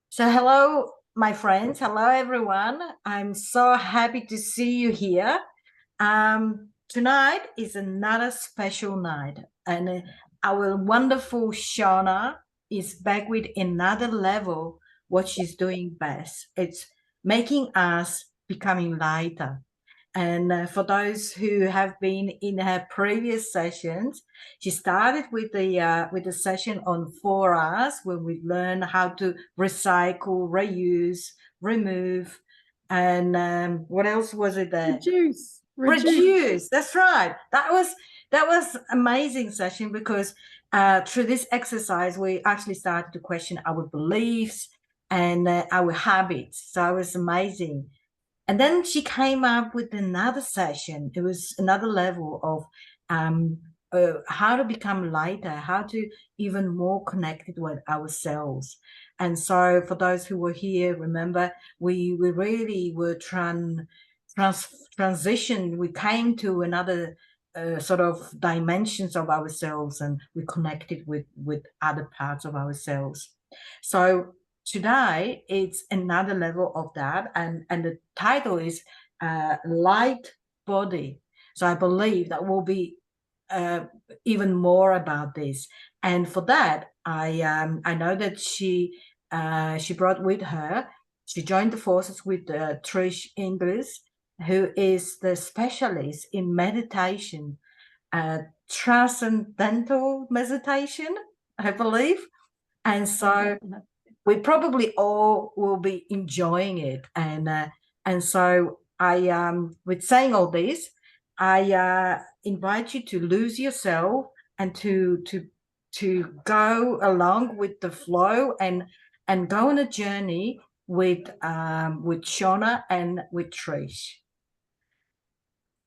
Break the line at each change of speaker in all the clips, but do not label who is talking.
So hello, my friends. Hello, everyone. I'm so happy to see you here. Tonight is another special night, and our wonderful Shona is back with another level. What she's doing best, it's making us becoming lighter. And for those who have been in her previous sessions, she started with the session on 4 hours where we learn how to recycle, reuse, remove, and what else was it there? Reduce. That's right. That was amazing session because through this exercise we actually started to question our beliefs and our habits. So it was amazing. And then she came up with another session. It was another level of how to become lighter, how to even more connected with ourselves. And so for those who were here, remember, we really were transition. We came to another sort of dimensions of ourselves, and we connected with other parts of ourselves. So today it's another level of that, and the title is light body. So I believe that will be even more about this, and for that I know that she brought with her, she joined the forces with Trish English, who is the specialist in meditation, transcendental meditation, I believe. And so we probably all will be enjoying it. And so I with saying all this, I invite you to lose yourself and to go along with the flow and go on a journey with Shona and with Trish.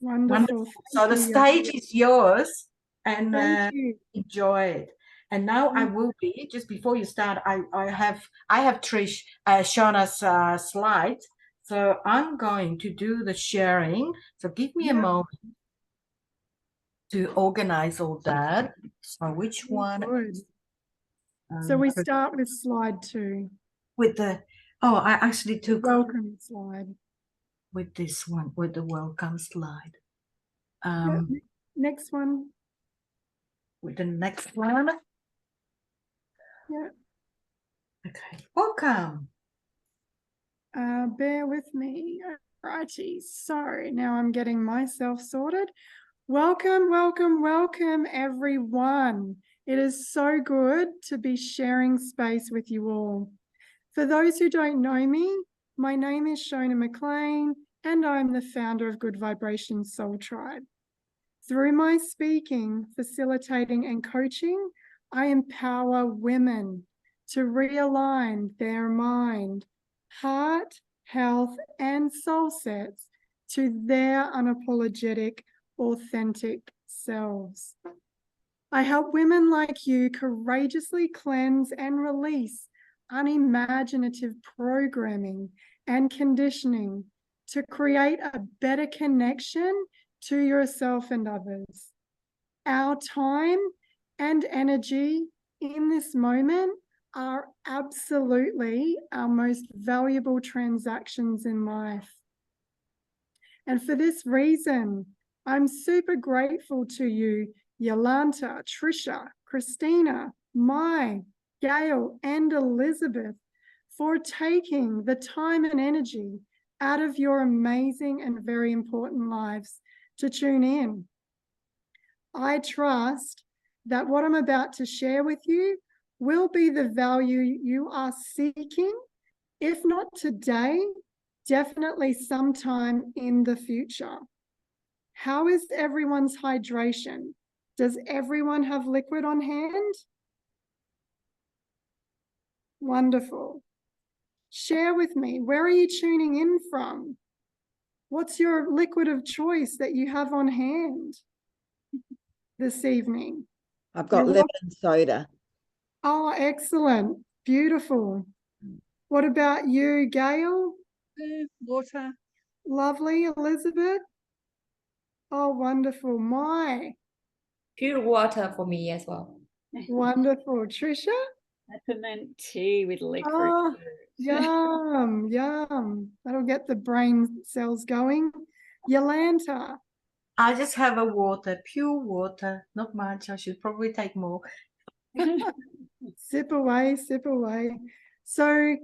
Wonderful.
So the stage is yours, and
you.
enjoy it. And now I will be, just before you start, I have Trish Shauna's slides. So I'm going to do the sharing. So give me a moment to organize all that. So which one?
So we start with slide 2.
With the, oh, I actually took
welcome slide.
With this one, with the welcome slide.
Next one.
With the next one.
Yeah.
Okay. Welcome.
Bear with me. Righty. So now I'm getting myself sorted. Welcome, welcome, welcome, everyone. It is so good to be sharing space with you all. For those who don't know me, my name is Shona McLean, and I'm the founder of Good Vibration Soul Tribe. Through my speaking, facilitating, and coaching, I empower women to realign their mind, heart, health, and soul sets to their unapologetic, authentic selves. I help women like you courageously cleanse and release unimaginative programming and conditioning to create a better connection to yourself and others. Our time and energy in this moment are absolutely our most valuable transactions in life. And for this reason, I'm super grateful to you, Jolanta, Trisha, Christina, Mai, Gail, and Elizabeth, for taking the time and energy out of your amazing and very important lives to tune in. I trust that what I'm about to share with you will be the value you are seeking, if not today, definitely sometime in the future. How is everyone's hydration? Does everyone have liquid on hand? Wonderful. Share with me, where are you tuning in from? What's your liquid of choice that you have on hand this evening?
I've got lemon soda.
Oh, excellent. Beautiful. What about you, Gail?
Water.
Lovely. Elizabeth? Oh, wonderful. Mai?
Pure water for me as well.
Wonderful. Trisha?
Peppermint tea with licorice
Oh,
root.
yum, yum. That'll get the brain cells going. Jolanta?
I just have a water, pure water, not much. I should probably take more.
Sip away, sip away. So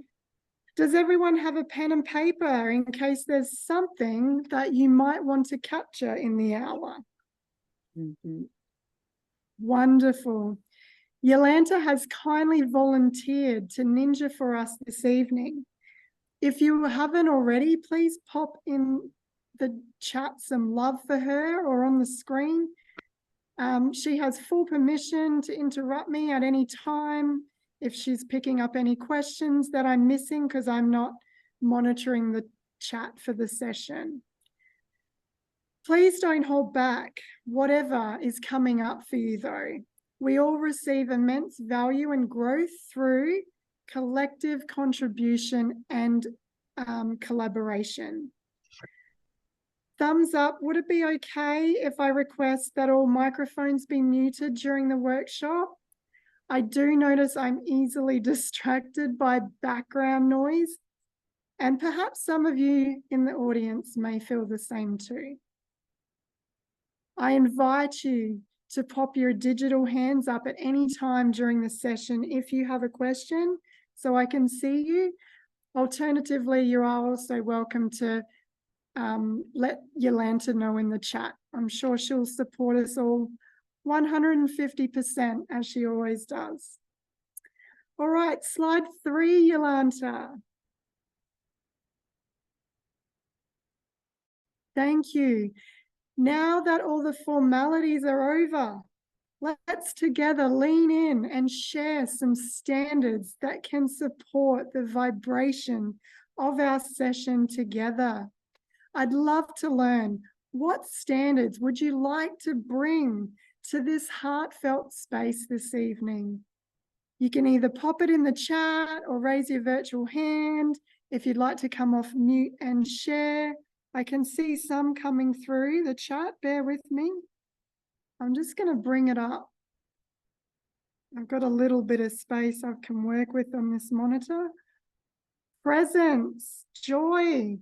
does everyone have a pen and paper in case there's something that you might want to capture in the hour? Wonderful. Jolanta has kindly volunteered to ninja for us this evening. If you haven't already, please pop in the chat some love for her or on the screen. She has full permission to interrupt me at any time if she's picking up any questions that I'm missing because I'm not monitoring the chat for the session. Please don't hold back, whatever is coming up for you though. We all receive immense value and growth through collective contribution and collaboration. Thumbs up, would it be okay if I request that all microphones be muted during the workshop? I do notice I'm easily distracted by background noise, and perhaps some of you in the audience may feel the same too. I invite you to pop your digital hands up at any time during the session if you have a question, so I can see you. Alternatively, you are also welcome to let Jolanta know in the chat. I'm sure she'll support us all 150% as she always does. All right, slide 3, Jolanta. Thank you. Now that all the formalities are over, let's together lean in and share some standards that can support the vibration of our session together. I'd love to learn, what standards would you like to bring to this heartfelt space this evening? You can either pop it in the chat or raise your virtual hand if you'd like to come off mute and share. I can see some coming through the chat. Bear with me. I'm just going to bring it up. I've got a little bit of space I can work with on this monitor. Presence, joy,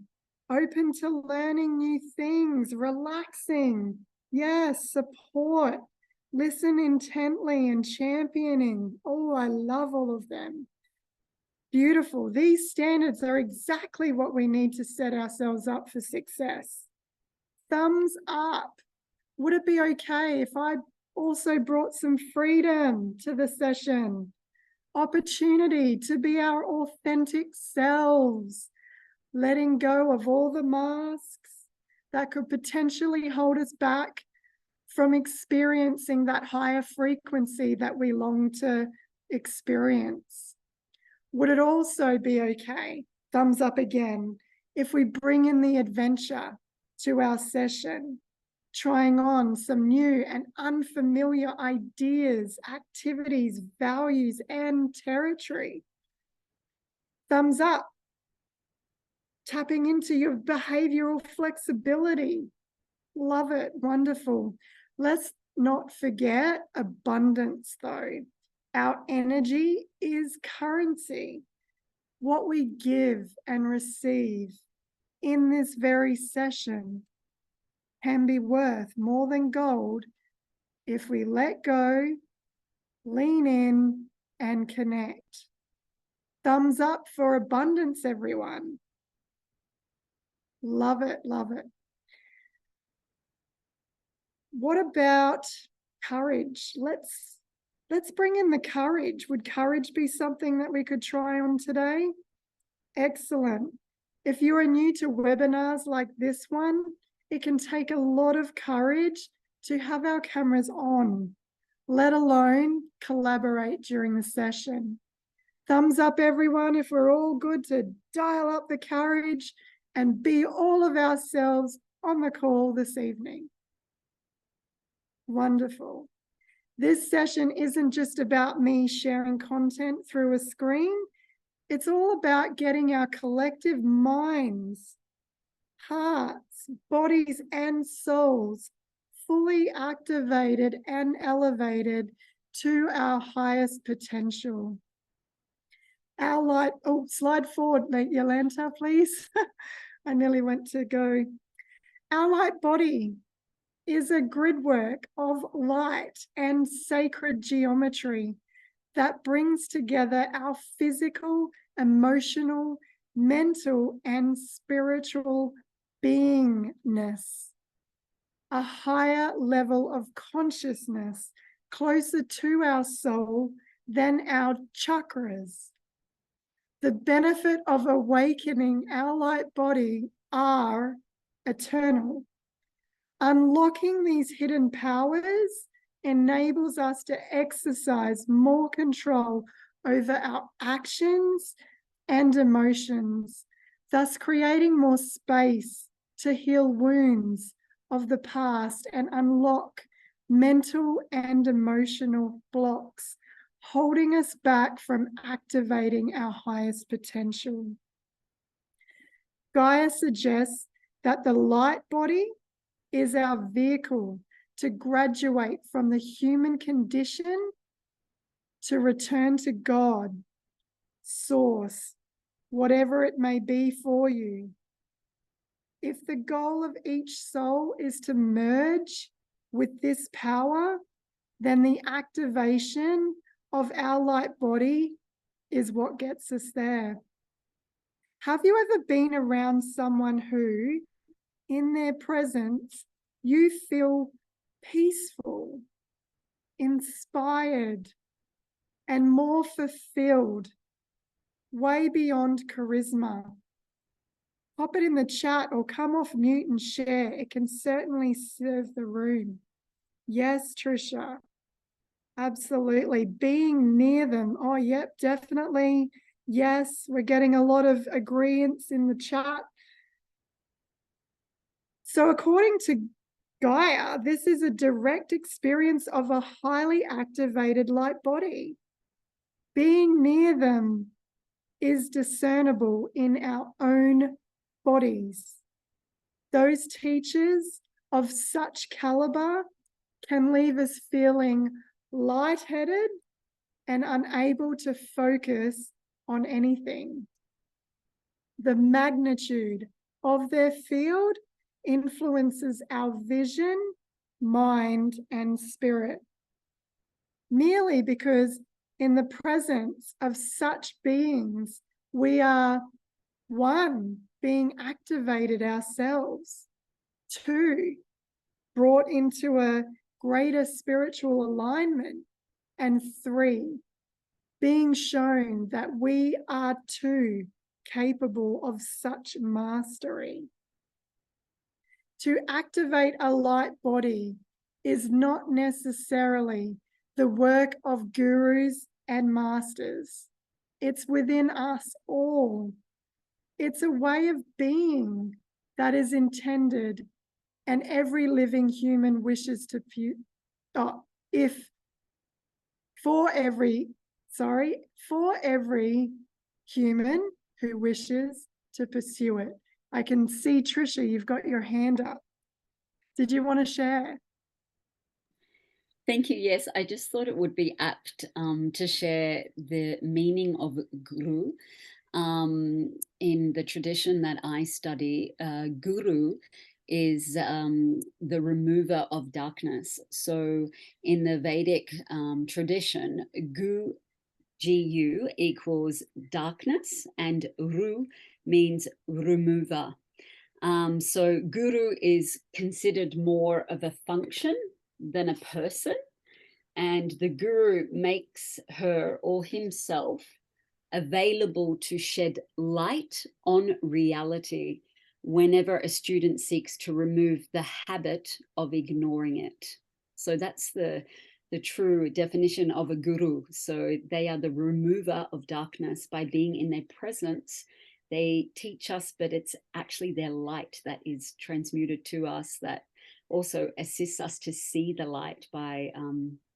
open to learning new things, relaxing, yes, support, listen intently and championing. Oh, I love all of them. Beautiful. These standards are exactly what we need to set ourselves up for success. Thumbs up. Would it be okay if I also brought some freedom to the session? Opportunity to be our authentic selves, letting go of all the masks that could potentially hold us back from experiencing that higher frequency that we long to experience. Would it also be okay, thumbs up again, if we bring in the adventure to our session, trying on some new and unfamiliar ideas, activities, values, and territory? Thumbs up. Tapping into your behavioral flexibility. Love it. Wonderful. Let's not forget abundance, though. Our energy is currency. What we give and receive in this very session can be worth more than gold if we let go, lean in, and connect. Thumbs up for abundance, everyone. Love it, love it. What about courage? Let's bring in the courage. Would courage be something that we could try on today? Excellent. If you are new to webinars like this one, it can take a lot of courage to have our cameras on, let alone collaborate during the session. Thumbs up, everyone, if we're all good to dial up the courage and be all of ourselves on the call this evening. Wonderful. This session isn't just about me sharing content through a screen. It's all about getting our collective minds, hearts, bodies, and souls fully activated and elevated to our highest potential. Our light, oh, slide forward, Jolanta, please. I nearly went to go. Our light body is a gridwork of light and sacred geometry that brings together our physical, emotional, mental, and spiritual beingness, a higher level of consciousness closer to our soul than our chakras. The benefit of awakening our light body are eternal. Unlocking these hidden powers enables us to exercise more control over our actions and emotions, thus creating more space to heal wounds of the past and unlock mental and emotional blocks, holding us back from activating our highest potential. Gaia suggests that the light body is our vehicle to graduate from the human condition to return to God, source, whatever it may be for you. If the goal of each soul is to merge with this power, then the activation of our light body is what gets us there. Have you ever been around someone who, in their presence, you feel peaceful, inspired, and more fulfilled, way beyond charisma? Pop it in the chat or come off mute and share. It can certainly serve the room. Yes, Trisha, absolutely. Being near them. Oh, yep, definitely. Yes, we're getting a lot of agreements in the chat. So according to Gaia, this is a direct experience of a highly activated light body. Being near them is discernible in our own bodies. Those teachers of such caliber can leave us feeling lightheaded and unable to focus on anything. The magnitude of their field influences our vision, mind, and spirit. Merely because in the presence of such beings, we are, 1, being activated ourselves, 2, brought into a greater spiritual alignment, and 3, being shown that we are too capable of such mastery. To activate a light body is not necessarily the work of gurus and masters. It's within us all. It's a way of being that is intended, and every living human wishes to for every human who wishes to pursue it. I can see, Trisha, you've got your hand up. Did you want to share?
Thank you. Yes, I just thought it would be apt to share the meaning of guru. In the tradition that I study, guru is the remover of darkness. So in the Vedic tradition, Gu equals darkness, and Ru means remover. So guru is considered more of a function than a person, and the guru makes her or himself available to shed light on reality whenever a student seeks to remove the habit of ignoring it. So that's the true definition of a guru. So they are the remover of darkness. By being in their presence, they teach us, but it's actually their light that is transmuted to us, that also assists us to see the light by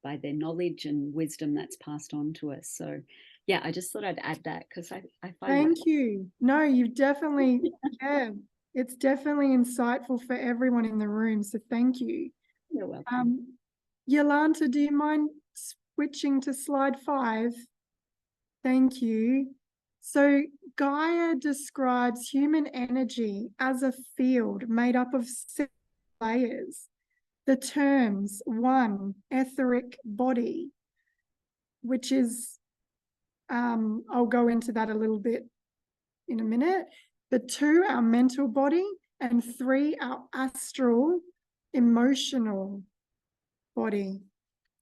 their knowledge and wisdom that's passed on to us. So yeah, I just thought I'd add that because I find
Thank you. No, you've definitely, yeah, it's definitely insightful for everyone in the room. So thank you.
You're welcome.
Jolanta, do you mind switching to slide 5. Thank you. So Gaia describes human energy as a field made up of 6 layers. The terms 1, etheric body, which is, I'll go into that a little bit in a minute. The 2, our mental body, and 3, our astral, emotional body.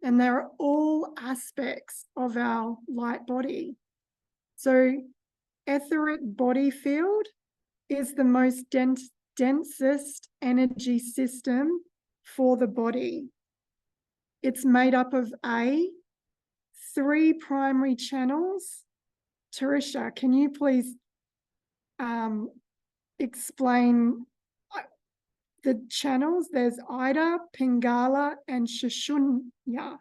And they're all aspects of our light body. So etheric body field is the most densest energy system for the body. It's made up of 3 primary channels. Tarisha, can you please explain the channels? There's Ida, Pingala, and Shishunya.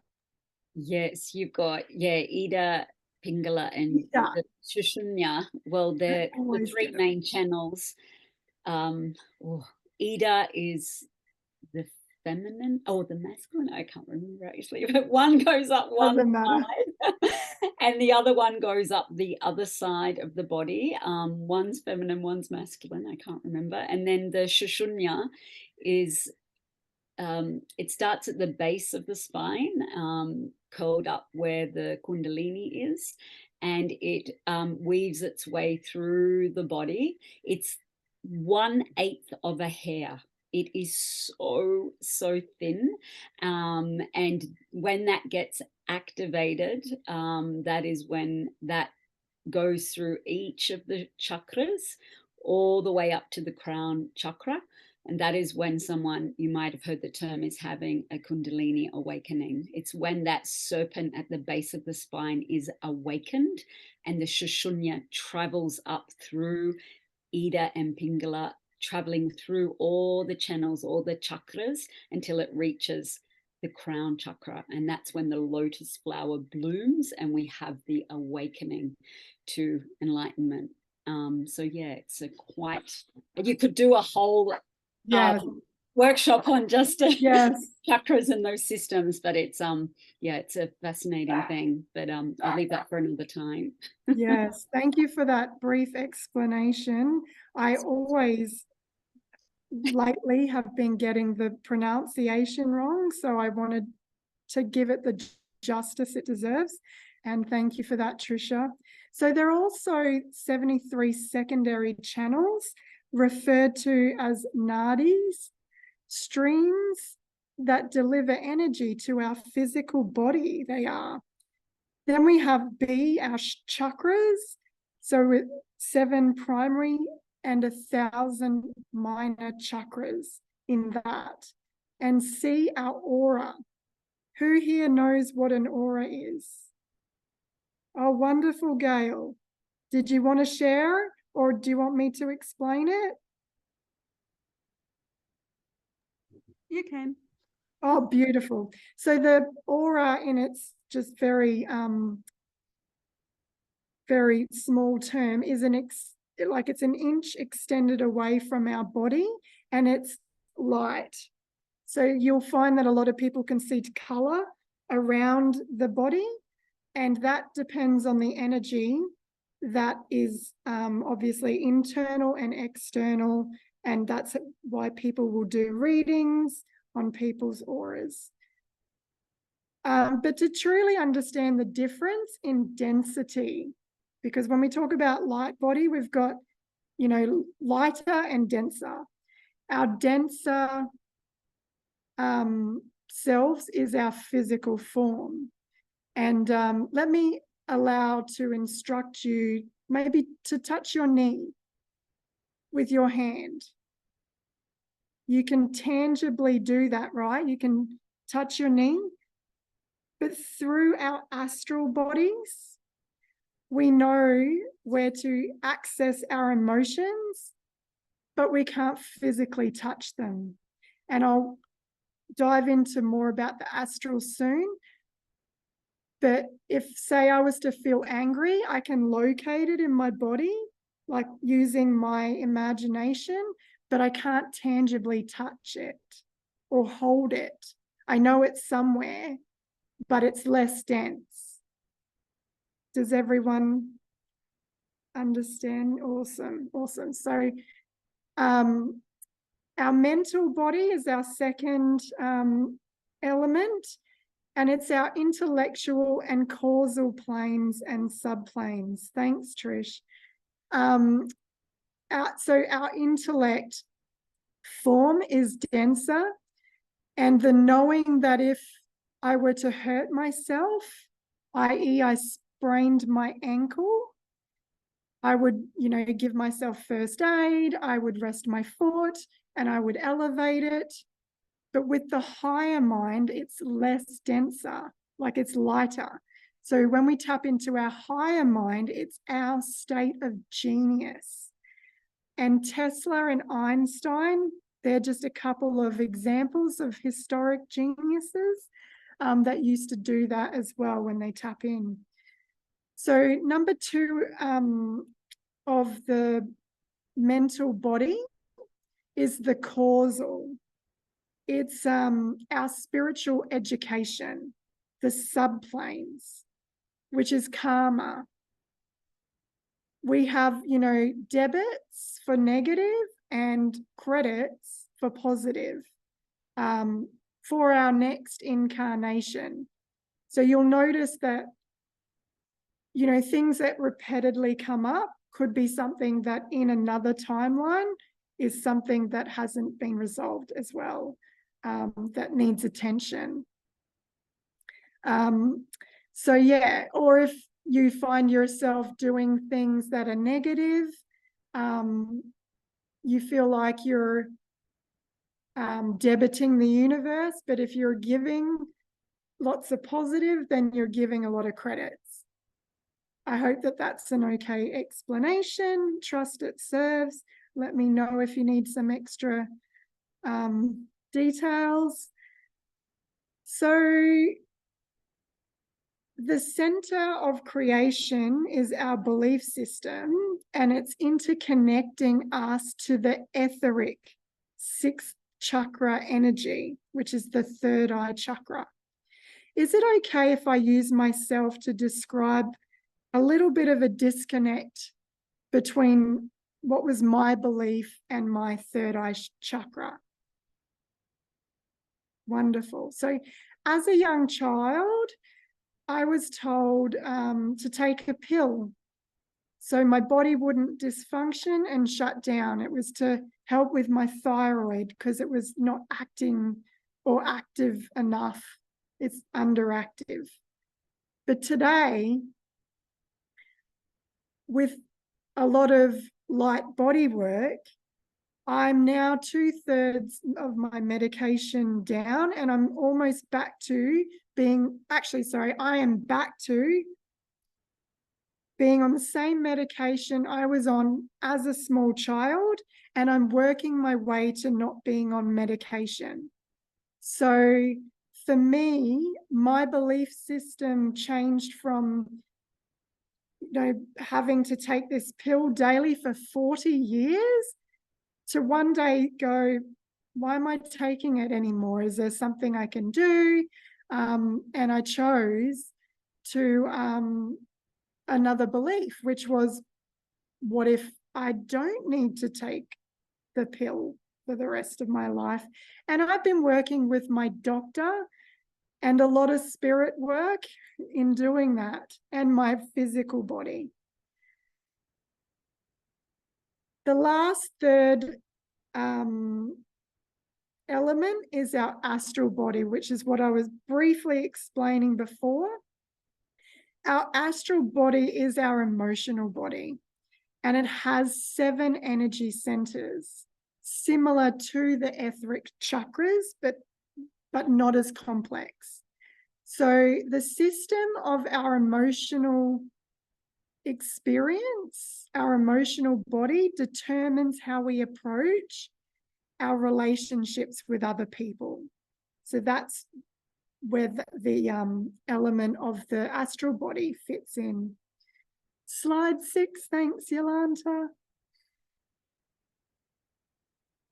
Yes, you've got, Ida, Pingala, and the Shishunya. Well, they're the 3 main channels. Ida is the feminine, the masculine. I can't remember actually, but one goes up one side and the other one goes up the other side of the body. One's feminine, one's masculine. I can't remember. And then the Shishunya is, it starts at the base of the spine, curled up where the Kundalini is, and it weaves its way through the body. It's 1/8 of a hair. It is so thin, and when that gets activated, that is when that goes through each of the chakras all the way up to the crown chakra. And that is when someone, you might have heard the term, is having a Kundalini awakening. It's when that serpent at the base of the spine is awakened and the Shishunya travels up through Ida and Pingala, traveling through all the channels, all the chakras, until it reaches the crown chakra. And that's when the lotus flower blooms and we have the awakening to enlightenment. So yeah, it's a quite, you could do a whole workshop on just chakras and those systems, but it's it's a fascinating thing, but I'll leave that for another time.
Yes, thank you for that brief explanation. I always lately have been getting the pronunciation wrong, so I wanted to give it the justice it deserves, and thank you for that, Trisha. So there are also 73 secondary channels referred to as nadis, streams that deliver energy to our physical body. They are. Then we have B, our chakras. So with 7 primary and 1,000 minor chakras in that. And C, our aura. Who here knows what an aura is? Oh, wonderful, Gail. Did you want to share or do you want me to explain it?
You can.
Oh, beautiful. So the aura in its just very small term is it's an inch extended away from our body and it's light. So you'll find that a lot of people can see color around the body, and that depends on the energy that is obviously internal and external, and that's why people will do readings on people's auras. But to truly understand the difference in density, because when we talk about light body, we've got, lighter and denser. Our denser selves is our physical form. And let me allow to instruct you maybe to touch your knee with your hand. You can tangibly do that, right? You can touch your knee. But through our astral bodies, we know where to access our emotions, but we can't physically touch them. And I'll dive into more about the astral soon. But if, say, I was to feel angry, I can locate it in my body, like using my imagination, but I can't tangibly touch it or hold it. I know it's somewhere, but it's less dense. Does everyone understand? Awesome, awesome. So our mental body is our second element, and it's our intellectual and causal planes and subplanes. Thanks, Trish. So our intellect form is denser, and the knowing that if I were to hurt myself, i.e. I sprained my ankle, I would, give myself first aid, I would rest my foot, and I would elevate it. But with the higher mind, it's less denser, like it's lighter. So when we tap into our higher mind, it's our state of genius. And Tesla and Einstein, they're just a couple of examples of historic geniuses that used to do that as well when they tap in. So number 2 of the mental body is the causal. It's our spiritual education, the subplanes, which is karma. We have, debits for negative and credits for positive for our next incarnation. So you'll notice that, things that repeatedly come up could be something that in another timeline is something that hasn't been resolved as well, that needs attention. So yeah, or if you find yourself doing things that are negative, you feel like you're debiting the universe, but if you're giving lots of positive, then you're giving a lot of credits. I hope that that's an okay explanation. Trust it serves. Let me know if you need some extra details. So the center of creation is our belief system, and it's interconnecting us to the etheric 6th chakra energy, which is the third eye chakra. Is it okay if I use myself to describe a little bit of a disconnect between what was my belief and my third eye chakra? Wonderful. So as a young child, I was told to take a pill so my body wouldn't dysfunction and shut down. It was to help with my thyroid because it was not acting or active enough. It's underactive. But today, with a lot of light body work, I'm now 2/3 of my medication down, and I'm almost back to being, I am back to being on the same medication I was on as a small child, and I'm working my way to not being on medication. So for me, my belief system changed from having to take this pill daily for 40 years to one day go, why am I taking it anymore? Is there something I can do? And I chose to another belief, which was, what if I don't need to take the pill for the rest of my life? And I've been working with my doctor and a lot of spirit work in doing that, and my physical body. The last third element is our astral body, which is what I was briefly explaining before. Our astral body is our emotional body, and it has 7 energy centers, similar to the etheric chakras, but not as complex. So the system of our emotional experience, our emotional body, determines how we approach our relationships with other people. So that's where the element of the astral body fits in. Slide 6, thanks, Jolanta.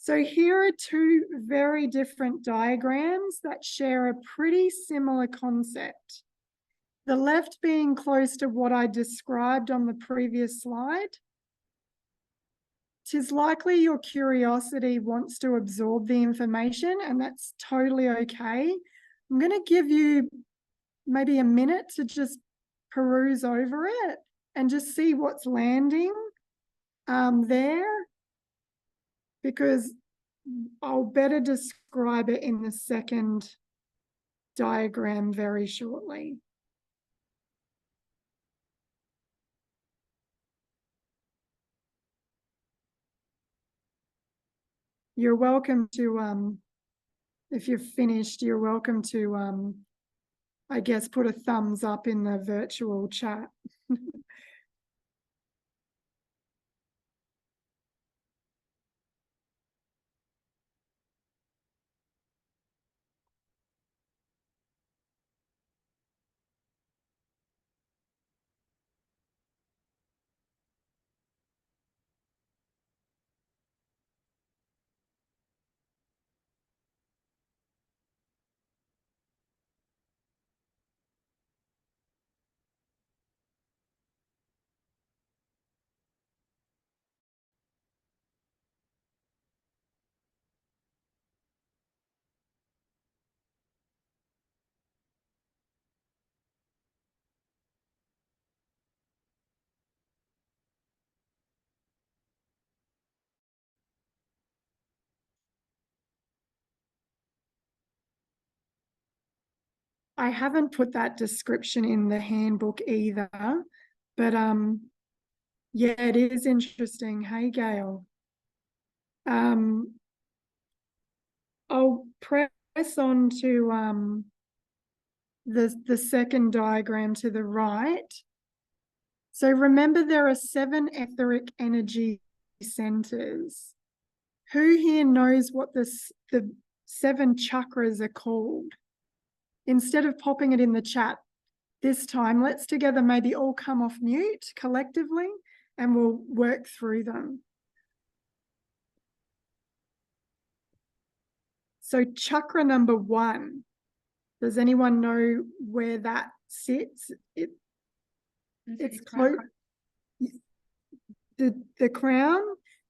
So here are two very different diagrams that share a pretty similar concept. The left being close to what I described on the previous slide. 'Tis likely your curiosity wants to absorb the information, and that's totally okay. I'm going to give you maybe a minute to just peruse over it and just see what's landing there, because I'll better describe it in the second diagram very shortly. You're welcome to, if you've finished, you're welcome to, I guess, put a thumbs up in the virtual chat. I haven't put that description in the handbook either, but yeah, it is interesting. Hey, Gail. I'll press on to the second diagram to the right. So remember, there are 7 etheric energy centers. Who here knows what the 7 chakras are called? Instead of popping it in the chat this time, let's together maybe all come off mute collectively and we'll work through them. So chakra number 1, does anyone know where that sits? It's close. The crown?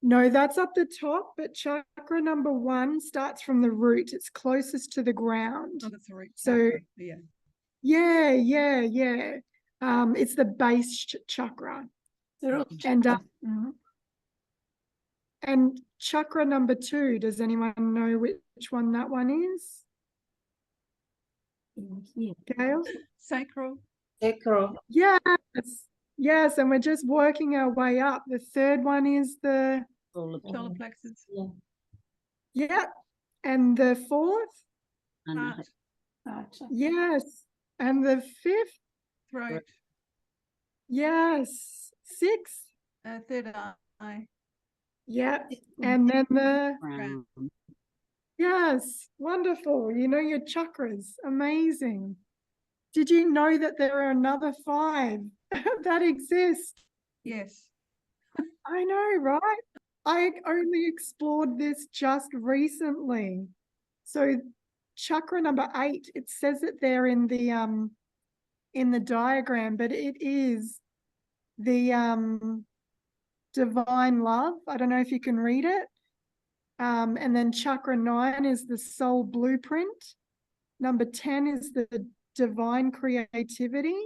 No, that's up the top, but chakra number 1 starts from the root. It's closest to the ground.
Oh, that's the root.
So
yeah.
yeah. It's the base chakra. And chakra number 2, does anyone know which one that one is? Gail?
Sacral.
Sacral.
Yes, and we're just working our way up. The third one is the
Solar plexus.
yeah, and the fourth?
Heart.
Yes, and the fifth?
Throat.
Yes, sixth?
Third eye.
Yeah, and then the
Crown.
yes, wonderful. You know your chakras, amazing. Did you know that there are another 5 that exist?
Yes.
I know, right? I only explored this just recently. So chakra number 8, it says it there in the diagram, but it is the divine love. I don't know if you can read it. And then chakra 9 is the soul blueprint. Number 10 is the divine creativity.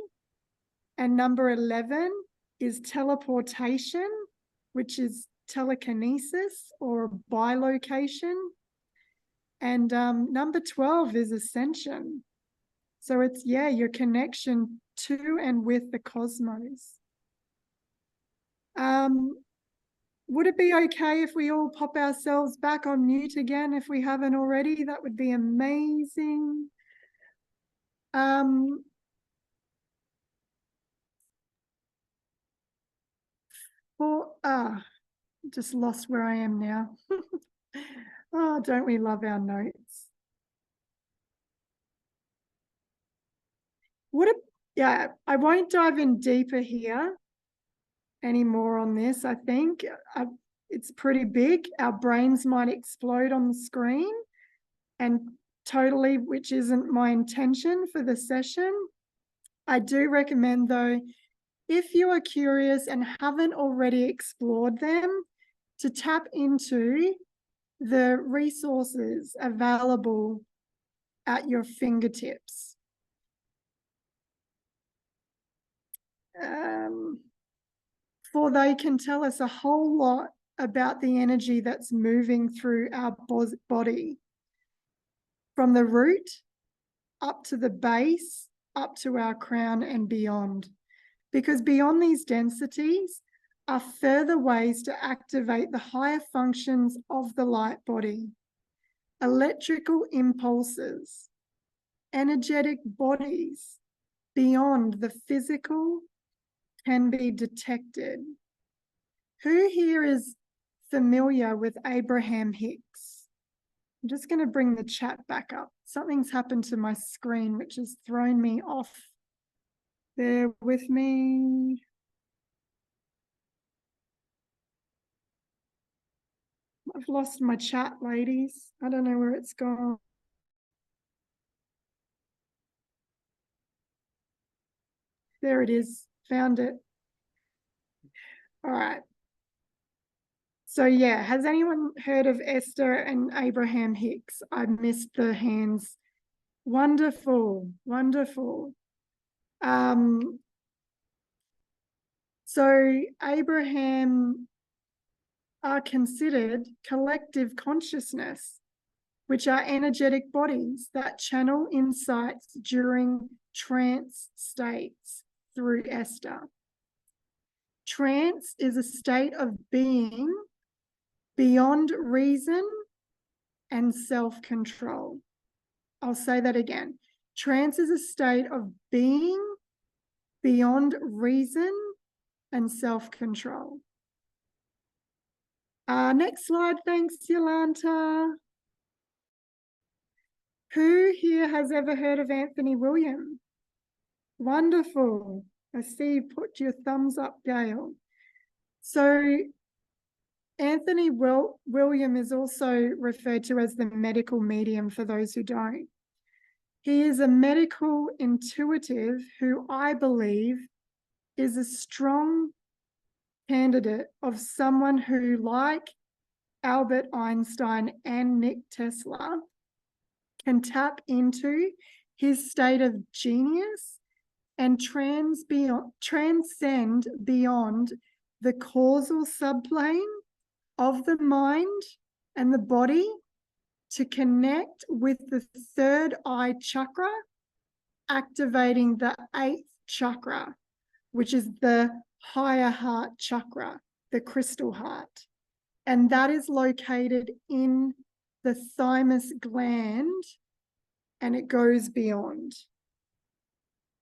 And number 11 is teleportation, which is telekinesis or bilocation. And number 12 is ascension. So it's, yeah, your connection to and with the cosmos. Would it be okay if we all pop ourselves back on mute again if we haven't already? That would be amazing. Just lost where I am now. Oh, don't we love our notes? Yeah, I won't dive in deeper here anymore on this. I think it's pretty big. Our brains might explode on the screen, and totally, which isn't my intention for the session. I do recommend, though, if you are curious and haven't already explored them, to tap into the resources available at your fingertips. For they can tell us a whole lot about the energy that's moving through our body, from the root up to the base, up to our crown and beyond. Because beyond these densities are further ways to activate the higher functions of the light body. Electrical impulses, energetic bodies beyond the physical can be detected. Who here is familiar with Abraham Hicks? I'm just going to bring the chat back up. Something's happened to my screen which has thrown me off. Bear with me. I've lost my chat, ladies. I don't know where it's gone. There it is. Found it. All right. So yeah, has anyone heard of Esther and Abraham Hicks? I missed the hands. Wonderful, wonderful. So Abraham are considered collective consciousness, which are energetic bodies that channel insights during trance states through Esther. Trance is a state of being beyond reason and self-control. I'll say that again. Trance is a state of being beyond reason and self-control. Next slide, thanks, Jolanta. Who here has ever heard of Anthony William? Wonderful. I see you put your thumbs up, Gail. So Anthony William is also referred to as the medical medium for those who don't. He is a medical intuitive who I believe is a strong candidate of someone who, like Albert Einstein and Nick Tesla, can tap into his state of genius and transcend beyond the causal subplane of the mind and the body to connect with the third eye chakra, activating the 8th chakra, which is the higher heart chakra, the crystal heart. And that is located in the thymus gland, and it goes beyond.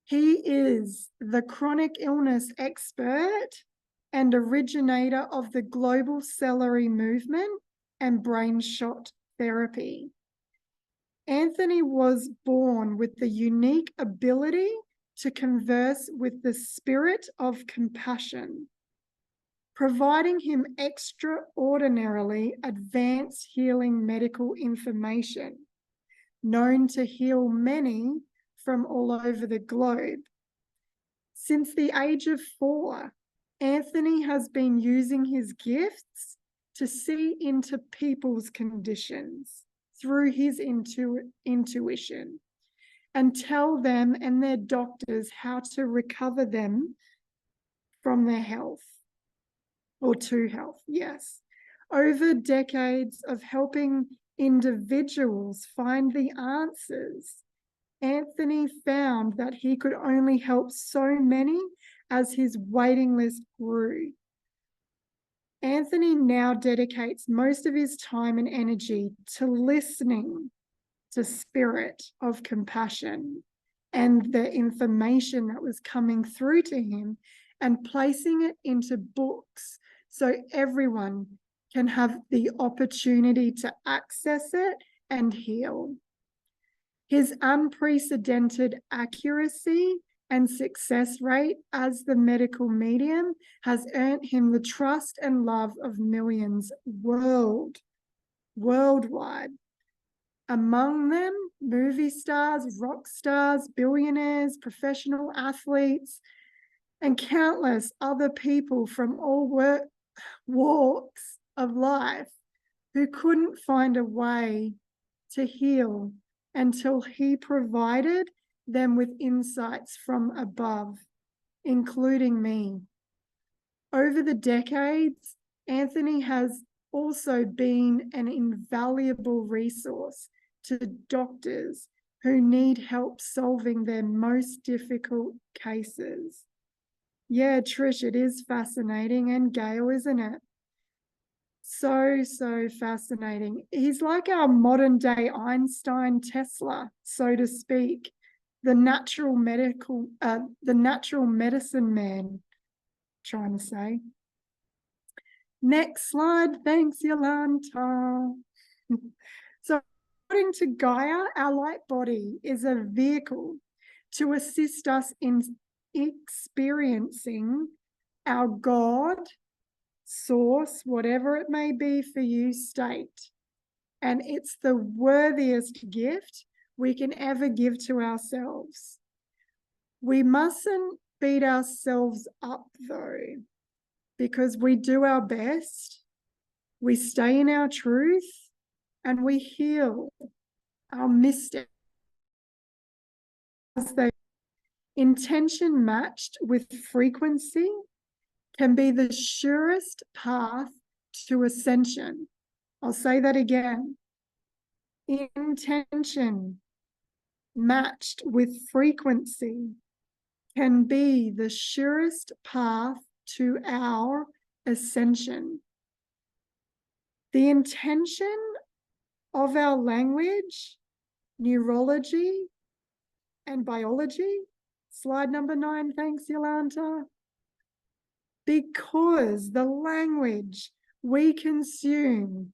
He is the chronic illness expert and originator of the global celery movement and brain shot therapy. Anthony was born with the unique ability to converse with the spirit of compassion, providing him extraordinarily advanced healing medical information, known to heal many from all over the globe. Since the age of 4, Anthony has been using his gifts to see into people's conditions through his intuition and tell them and their doctors how to recover them from their health, or to health, yes. Over decades of helping individuals find the answers, Anthony found that he could only help so many as his waiting list grew. Anthony now dedicates most of his time and energy to listening to spirit of compassion and the information that was coming through to him and placing it into books so everyone can have the opportunity to access it and heal. His unprecedented accuracy and success rate as the medical medium has earned him the trust and love of millions worldwide. Among them, movie stars, rock stars, billionaires, professional athletes, and countless other people from all walks of life who couldn't find a way to heal until he provided them with insights from above, including me. Over the decades, Anthony has also been an invaluable resource to doctors who need help solving their most difficult cases. Yeah, Trish, it is fascinating, and Gail, isn't it? So fascinating. He's like our modern day Einstein, Tesla, so to speak, the natural medicine man, trying to say. Next slide. Thanks, Jolanta. So according to Gaia, our light body is a vehicle to assist us in experiencing our God, source, whatever it may be for you, state. And it's the worthiest gift we can ever give to ourselves. We mustn't beat ourselves up, though, because we do our best, we stay in our truth, and we heal our mistakes. Intention matched with frequency can be the surest path to ascension. I'll say that again. Intention matched with frequency can be the surest path to our ascension. The intention of our language, neurology, and biology. Slide number 9, thanks, Jolanta. Because the language we consume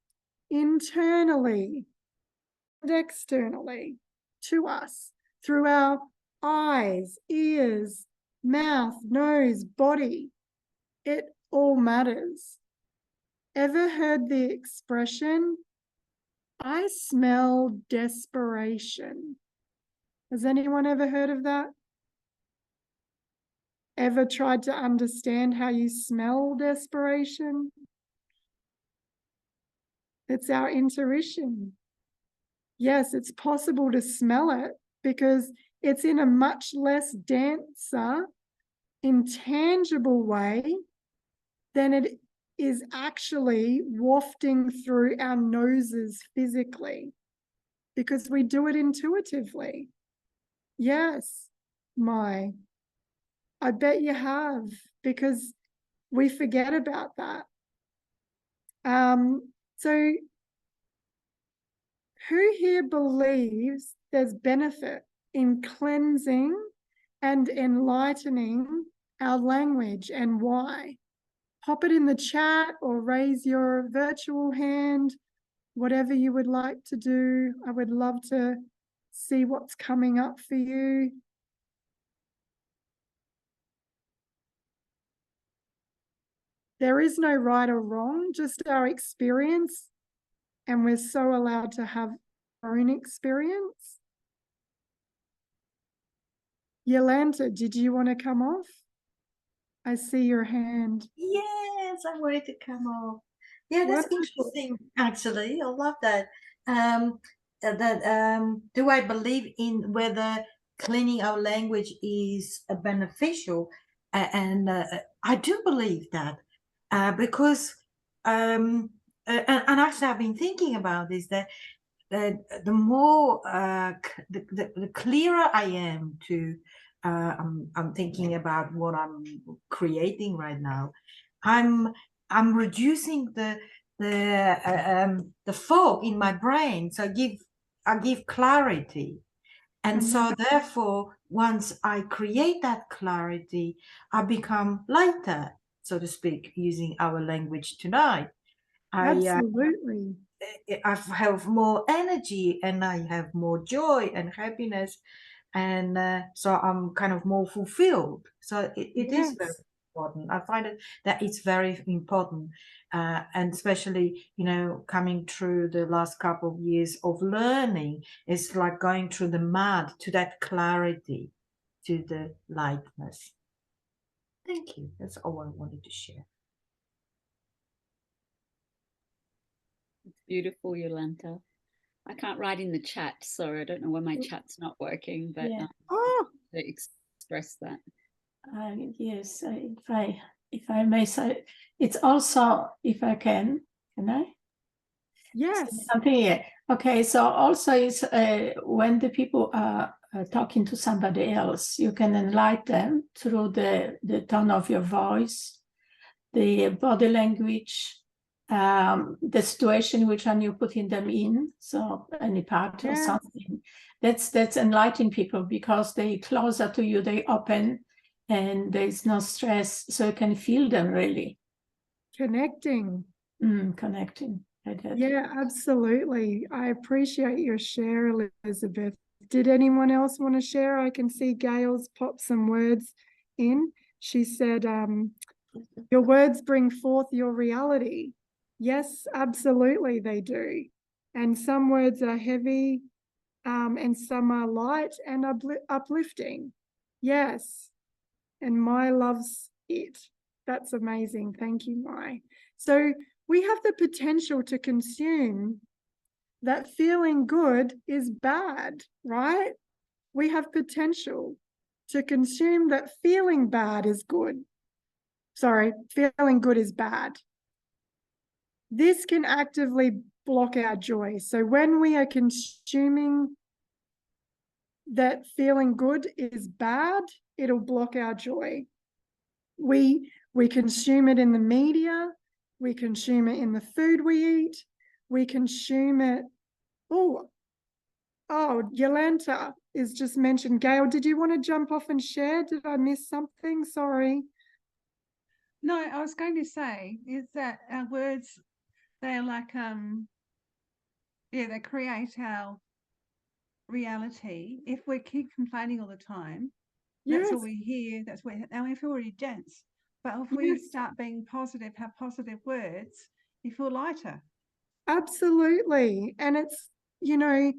internally and externally to us through our eyes, ears, mouth, nose, body, it all matters. Ever heard the expression, I smell desperation? Has anyone ever heard of that? Ever tried to understand how you smell desperation? It's our intuition. Yes, it's possible to smell it because it's in a much less denser, intangible way than it is actually wafting through our noses physically, because we do it intuitively. Yes, I bet you have, because we forget about that. So who here believes there's benefit in cleansing and enlightening our language, and why? Pop it in the chat or raise your virtual hand, whatever you would like to do. I would love to see what's coming up for you. There is no right or wrong, just our experience, and we're so allowed to have our own experience. Jolanta, did you want to come off? I see your hand.
Yes, I wanted to come off. Yeah, that's
Wonderful.
interesting, actually. I love that. Do I believe in whether cleaning our language is beneficial? And I do believe that because, and actually I've been thinking about this, that the more, the clearer I am to, I'm thinking about what I'm creating right now. I'm reducing the fog in my brain, so I give clarity, and so therefore once I create that clarity, I become lighter, so to speak, using our language tonight.
Absolutely.
I have more energy, and I have more joy and happiness, and so I'm kind of more fulfilled. So it is very
Yes.
important. I find it that it's very important, and especially, you know, coming through the last couple of years of learning, it's like going through the mud to that clarity, to the lightness. Thank you. That's all I wanted to share.
It's beautiful, Jolanta. I can't write in the chat, so I don't know why my chat's not working, but
Yeah.
Oh,
to express that.
Yes, if I may say, it's also, if I can I?
yes.
Something here. Okay, so also is when the people are talking to somebody else, you can enlighten them through the tone of your voice, the body language, the situation which one you're putting them in, so any part or
Yes.
something. That's enlightening people because they closer to you, they open, and there's no stress, so you can feel them really.
Connecting.
Connecting.
Yeah, absolutely. I appreciate your share, Elizabeth. Did anyone else want to share? I can see Gail's popped some words in. She said, your words bring forth your reality. Yes, absolutely, they do. And some words are heavy, and some are light and uplifting. Yes. And Mai loves it. That's amazing. Thank you, Mai. So we have the potential to consume that feeling good is bad, right? We have potential to consume that feeling bad is good. Sorry, feeling good is bad. This can actively block our joy. So when we are consuming that feeling good is bad, it'll block our joy. We consume it in the media, we consume it in the food we eat, we consume it. Oh, Jolanta is just mentioned. Gail, did you want to jump off and share? Did I miss something? Sorry.
No, I was going to say is that our words, they're like they create our reality. If we keep complaining all the time, that's
Yes.
all we hear, that's what, and we feel already dense. But if we
Yes.
start being positive, have positive words, you feel lighter.
Absolutely. And it's, you know,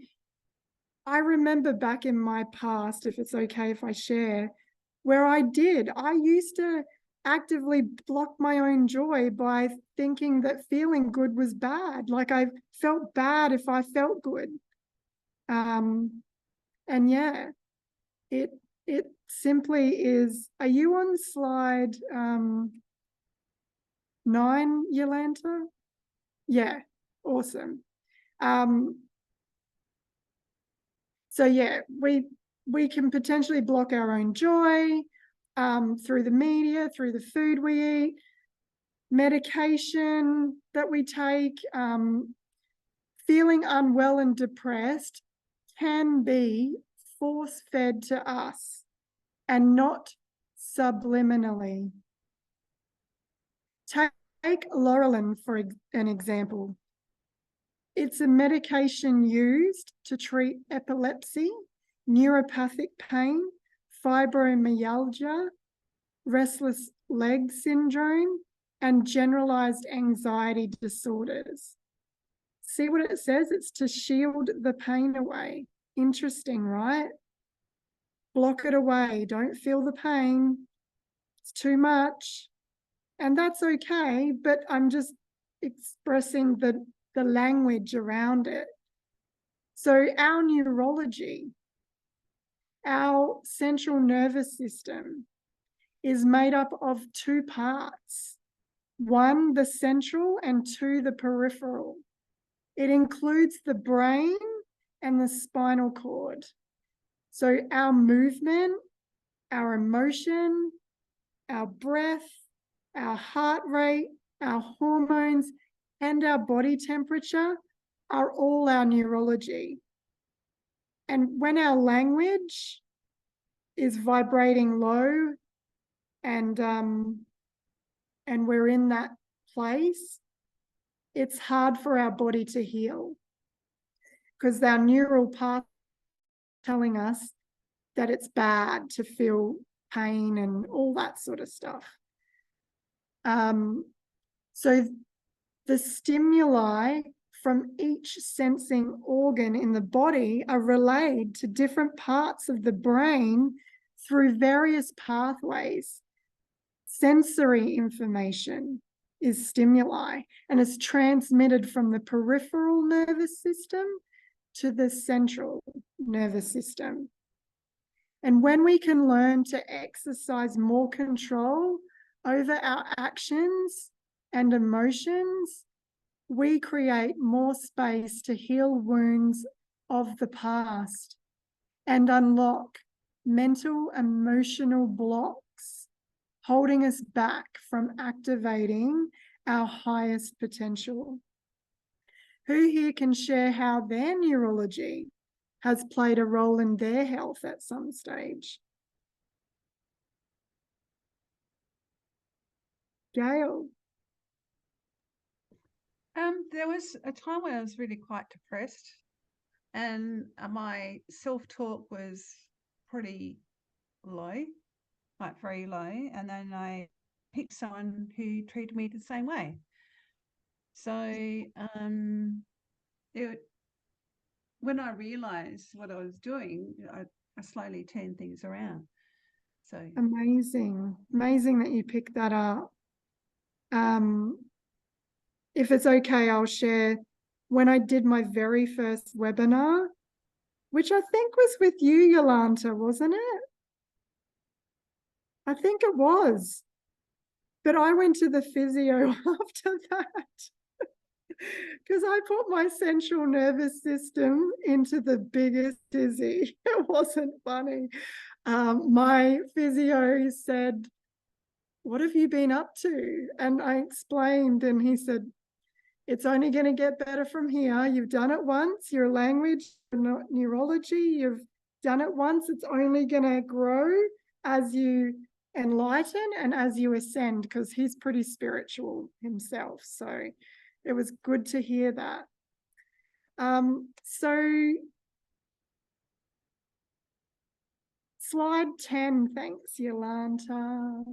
I remember back in my past, if it's okay if I share, where I used to actively block my own joy by thinking that feeling good was bad. Like I felt bad if I felt good. And yeah, it simply is. Are you on slide 9, Jolanta? Yeah, awesome. So yeah, we can potentially block our own joy through the media, through the food we eat, medication that we take. Feeling unwell and depressed can be force-fed to us and not subliminally. Take Laurelin for an example. It's a medication used to treat epilepsy, neuropathic pain, fibromyalgia, restless leg syndrome, and generalized anxiety disorders. See what it says? It's to shield the pain away. Interesting, right? Block it away. Don't feel the pain. It's too much. And that's okay, but I'm just expressing the language around it. So our neurology, our central nervous system is made up of 2 parts. 1, the central, and 2, the peripheral. It includes the brain and the spinal cord. So our movement, our emotion, our breath, our heart rate, our hormones, and our body temperature are all our neurology. And when our language is vibrating low and we're in that place, it's hard for our body to heal because our neural path telling us that it's bad to feel pain and all that sort of stuff. So the stimuli from each sensing organ in the body are relayed to different parts of the brain through various pathways. Sensory information is stimuli and is transmitted from the peripheral nervous system to the central nervous system. And when we can learn to exercise more control over our actions and emotions, we create more space to heal wounds of the past and unlock mental, emotional blocks holding us back from activating our highest potential. Who here can share how their neurology has played a role in their health at some stage? Gail.
There was a time when I was really quite depressed, and my self-talk was pretty low, like very low, and then I picked someone who treated me the same way. So when I realized what I was doing, I slowly turned things around. So
Amazing that you picked that up. If it's okay, I'll share when I did my very first webinar, which I think was with you, Jolanta, wasn't it? I think it was. But I went to the physio after that because I put my central nervous system into the biggest dizzy. It wasn't funny. My physio said, "What have you been up to?" And I explained, and he said, "It's only going to get better from here. You've done it once. Your language, neurology, you've done it once. It's only going to grow as you enlighten and as you ascend," because he's pretty spiritual himself. So it was good to hear that. So slide 10, thanks, Jolanta.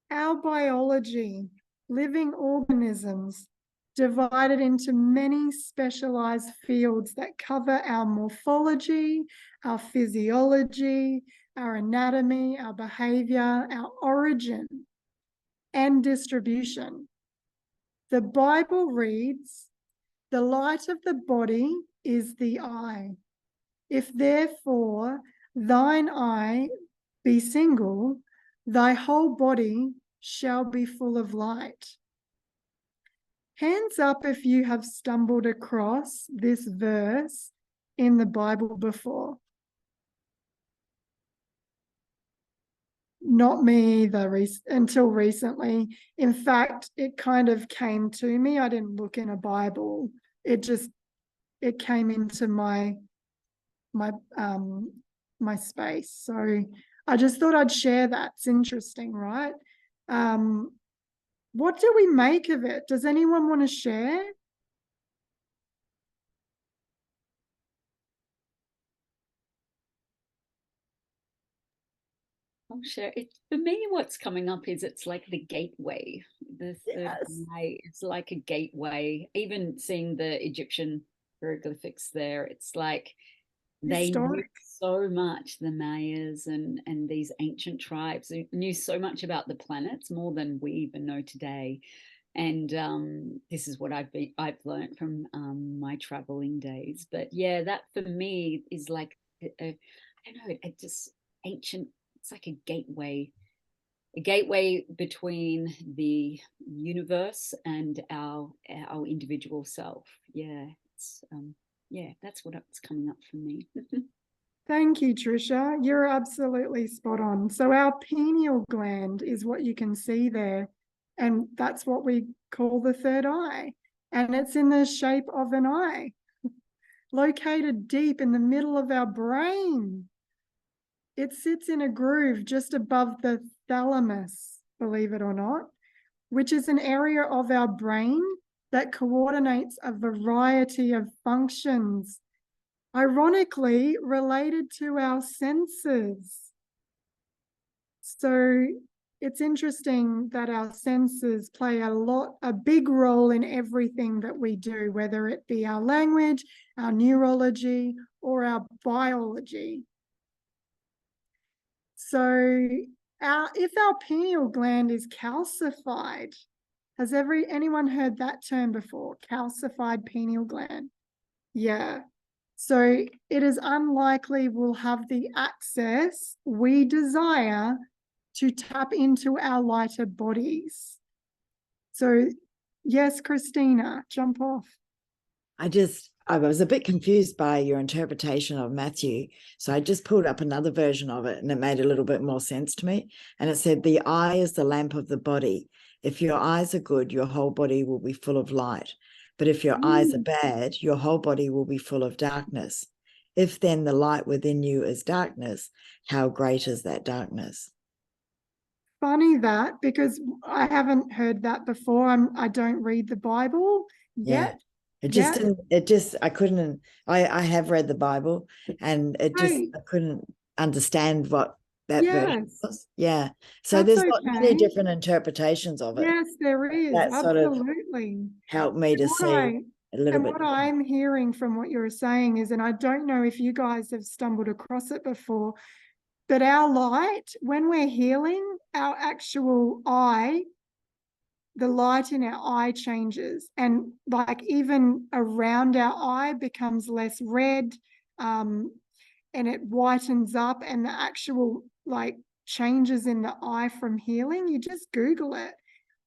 Our biology, living organisms, divided into many specialized fields that cover our morphology, our physiology, our anatomy, our behavior, our origin, and distribution. The Bible reads, "The light of the body is the eye. If therefore thine eye be single, thy whole body shall be full of light." Hands up if you have stumbled across this verse in the Bible before. Not me either, until recently. In fact, it kind of came to me. I didn't look in a Bible. It came into my space. So I just thought I'd share that. It's interesting, right? What do we make of it? Does anyone want to share?
I'll share it. For me, what's coming up is it's like the gateway. The third eye, it's like a gateway. Even seeing the Egyptian hieroglyphics there, it's like they knew so much, the Mayas and these ancient tribes knew so much about the planets, more than we even know today. And this is what I've learned from my traveling days. But yeah, that for me is like I don't know, it just ancient. It's like a gateway between the universe and our individual self. Yeah, it's yeah, that's what's coming up for me.
Thank you, Trisha. You're absolutely spot on. So our pineal gland is what you can see there, and that's what we call the third eye. And it's in the shape of an eye, located deep in the middle of our brain. It sits in a groove just above the thalamus, believe it or not, which is an area of our brain that coordinates a variety of functions, ironically related to our senses. So it's interesting that our senses play a big role in everything that we do, whether it be our language, our neurology, or our biology. So if our pineal gland is calcified, has anyone heard that term before? Calcified pineal gland. Yeah. So it is unlikely we'll have the access we desire to tap into our lighter bodies. So yes, Christina, jump off.
I was a bit confused by your interpretation of Matthew. So I just pulled up another version of it and it made a little bit more sense to me. And it said, the eye is the lamp of the body. If your eyes are good, your whole body will be full of light. But if your eyes are bad, your whole body will be full of darkness. If then the light within you is darkness, how great is that darkness?
Funny that, because I haven't heard that before. I don't read the Bible yet.
I have read the Bible and I couldn't understand what that version was. Yeah. So
That's
there's many different interpretations of it.
Yes, there is.
That sort of helped me to see a little bit.
What I'm hearing from what you're saying is, and I don't know if you guys have stumbled across it before, but our light, when we're healing, our actual eye, the light in our eye changes, and like even around our eye becomes less red, and it whitens up, and the actual like changes in the eye from healing. You just Google it.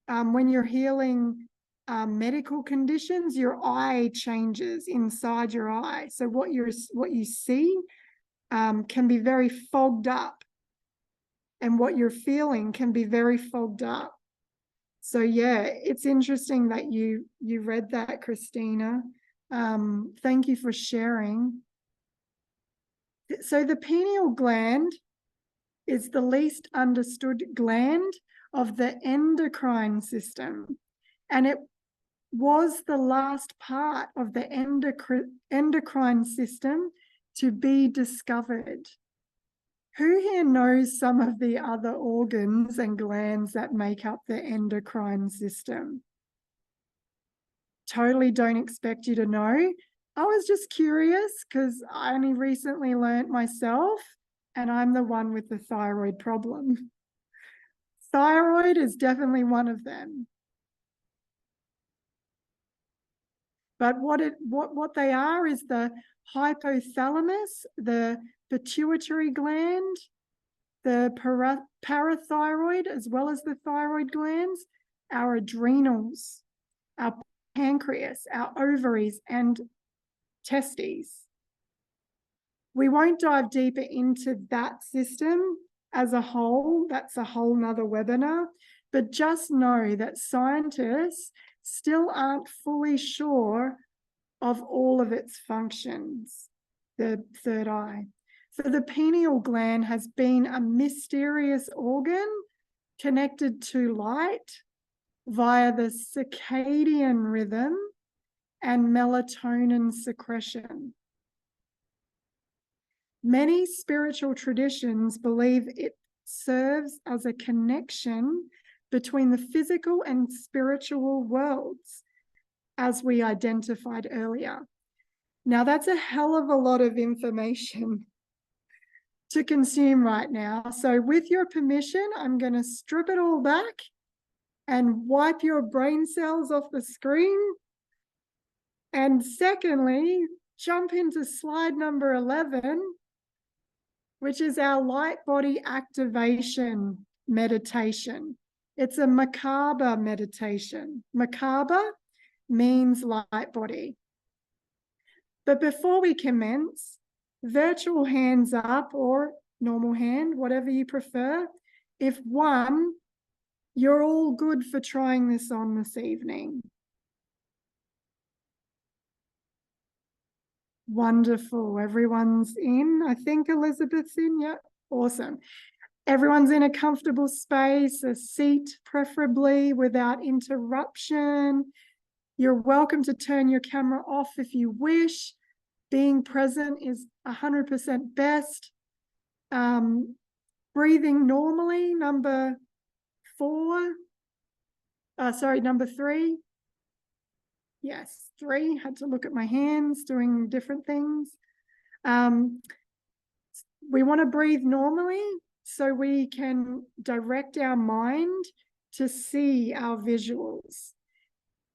When you're healing medical conditions, your eye changes inside your eye. So what you see can be very fogged up, and what you're feeling can be very fogged up. So yeah, it's interesting that you read that, Christina. Thank you for sharing. So the pineal gland is the least understood gland of the endocrine system, and it was the last part of the endocrine system to be discovered. Who here knows some of the other organs and glands that make up the endocrine system? Totally don't expect you to know. I was just curious because I only recently learnt myself, and I'm the one with the thyroid problem. Thyroid is definitely one of them. But what they are is the hypothalamus, the pituitary gland, the parathyroid, as well as the thyroid glands, our adrenals, our pancreas, our ovaries, and testes. We won't dive deeper into that system as a whole. That's a whole nother webinar. But just know that scientists still aren't fully sure of all of its functions, the third eye. So the pineal gland has been a mysterious organ connected to light via the circadian rhythm and melatonin secretion. Many spiritual traditions believe it serves as a connection between the physical and spiritual worlds, as we identified earlier. Now, that's a hell of a lot of information to consume right now. So with your permission, I'm going to strip it all back and wipe your brain cells off the screen. And secondly, jump into slide number 11, which is our light body activation meditation. It's a macabre meditation. Macabre means light body. But before we commence, virtual hands up or normal hand, whatever you prefer. If one, you're all good for trying this on this evening. Wonderful. Everyone's in. I think Elizabeth's in. Yeah, awesome. Everyone's in a comfortable space, a seat preferably without interruption. You're welcome to turn your camera off if you wish. Being present is 100% best. Breathing normally, number 3. Yes, 3. Had to look at my hands doing different things. We want to breathe normally so we can direct our mind to see our visuals.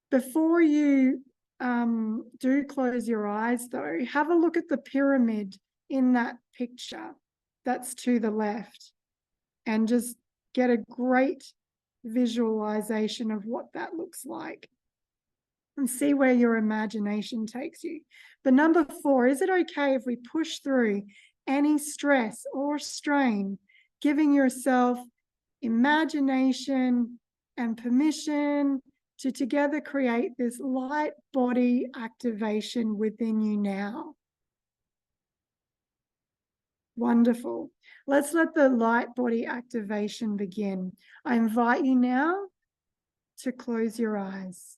Before you do close your eyes, though, have a look at the pyramid in that picture that's to the left and just get a great visualization of what that looks like and see where your imagination takes you. But number 4, is it okay if we push through any stress or strain, giving yourself imagination and permission to together create this light body activation within you now? Wonderful. Let's let the light body activation begin. I invite you now to close your eyes.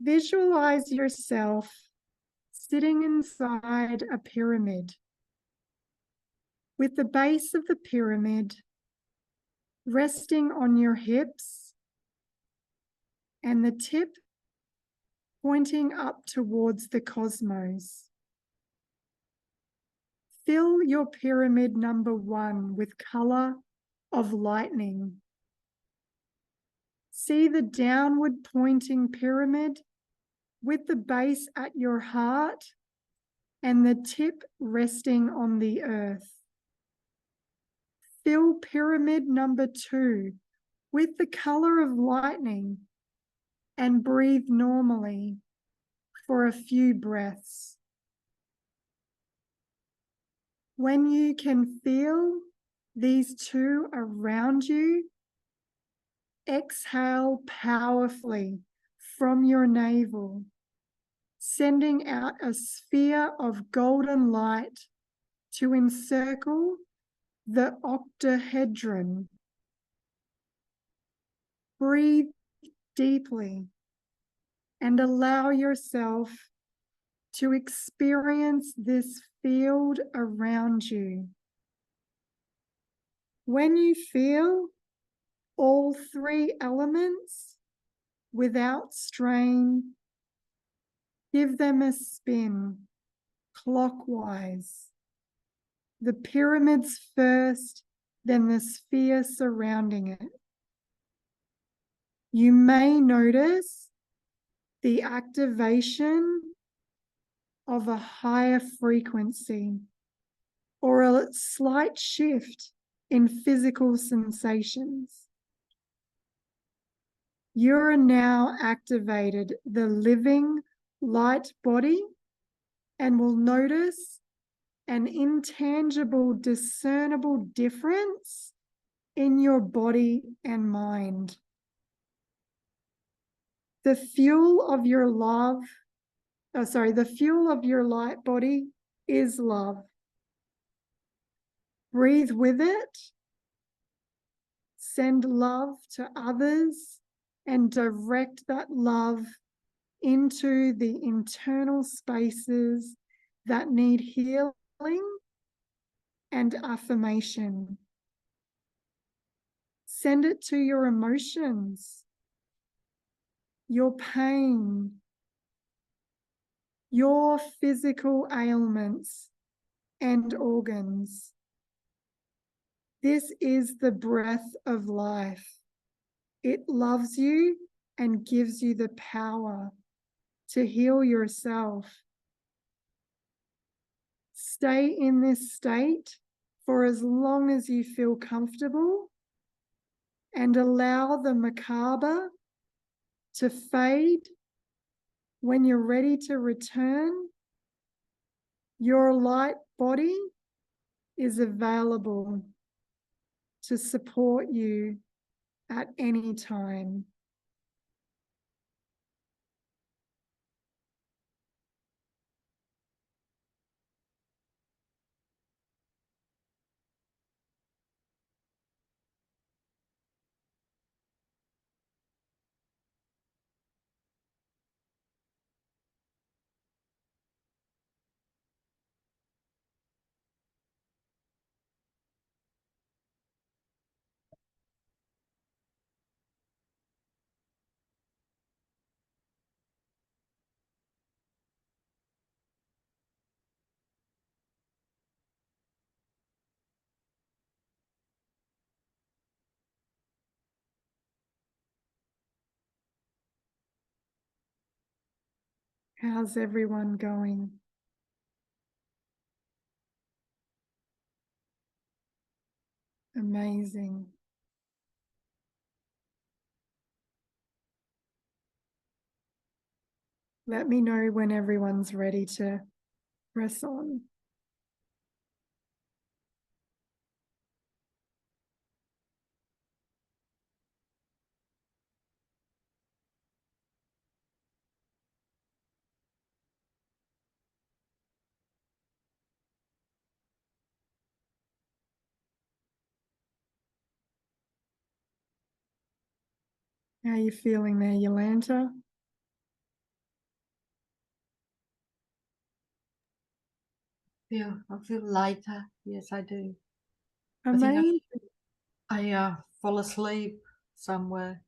Visualize yourself sitting inside a pyramid, with the base of the pyramid resting on your hips and the tip pointing up towards the cosmos. Fill your pyramid number 1 with color of lightning. See the downward pointing pyramid with the base at your heart and the tip resting on the earth. Fill pyramid number 2 with the color of lightning and breathe normally for a few breaths. When you can feel these 2 around you, exhale powerfully from your navel, sending out a sphere of golden light to encircle the octahedron. Breathe deeply and allow yourself to experience this field around you. When you feel all 3 elements without strain, give them a spin clockwise. The pyramids first, then the sphere surrounding it. You may notice the activation of a higher frequency or a slight shift in physical sensations. You're now activated the living light body and will notice an intangible, discernible difference in your body and mind. The fuel of your light body is love. Breathe with it. Send love to others and direct that love into the internal spaces that need healing and affirmation. Send it to your emotions, your pain, your physical ailments and organs. This is the breath of life. It loves you and gives you the power to heal yourself. Stay in this state for as long as you feel comfortable and allow the macabre to fade. When you're ready to return, your light body is available to support you at any time. How's everyone going? Amazing. Let me know when everyone's ready to press on. How are you feeling there, Jolanta?
I feel lighter. Yes, I do.
Amazing.
I fall asleep somewhere.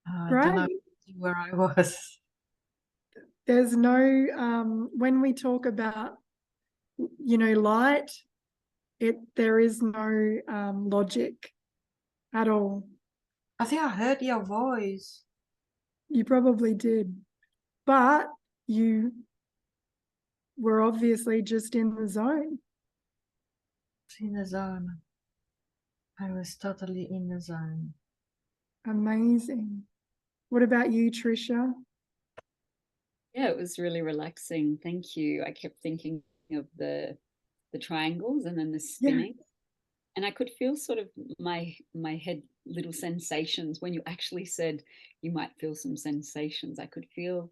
I don't know
Great.
where I was.
There's no, when we talk about, light, there is no logic at all.
I think I heard your voice.
You probably did, but you were obviously just in the zone.
In the zone. I was totally in the zone.
Amazing. What about you, Tricia?
Yeah, it was really relaxing. Thank you. I kept thinking of the triangles and then the spinning. Yeah. And I could feel sort of my head little sensations when you actually said you might feel some sensations. I could feel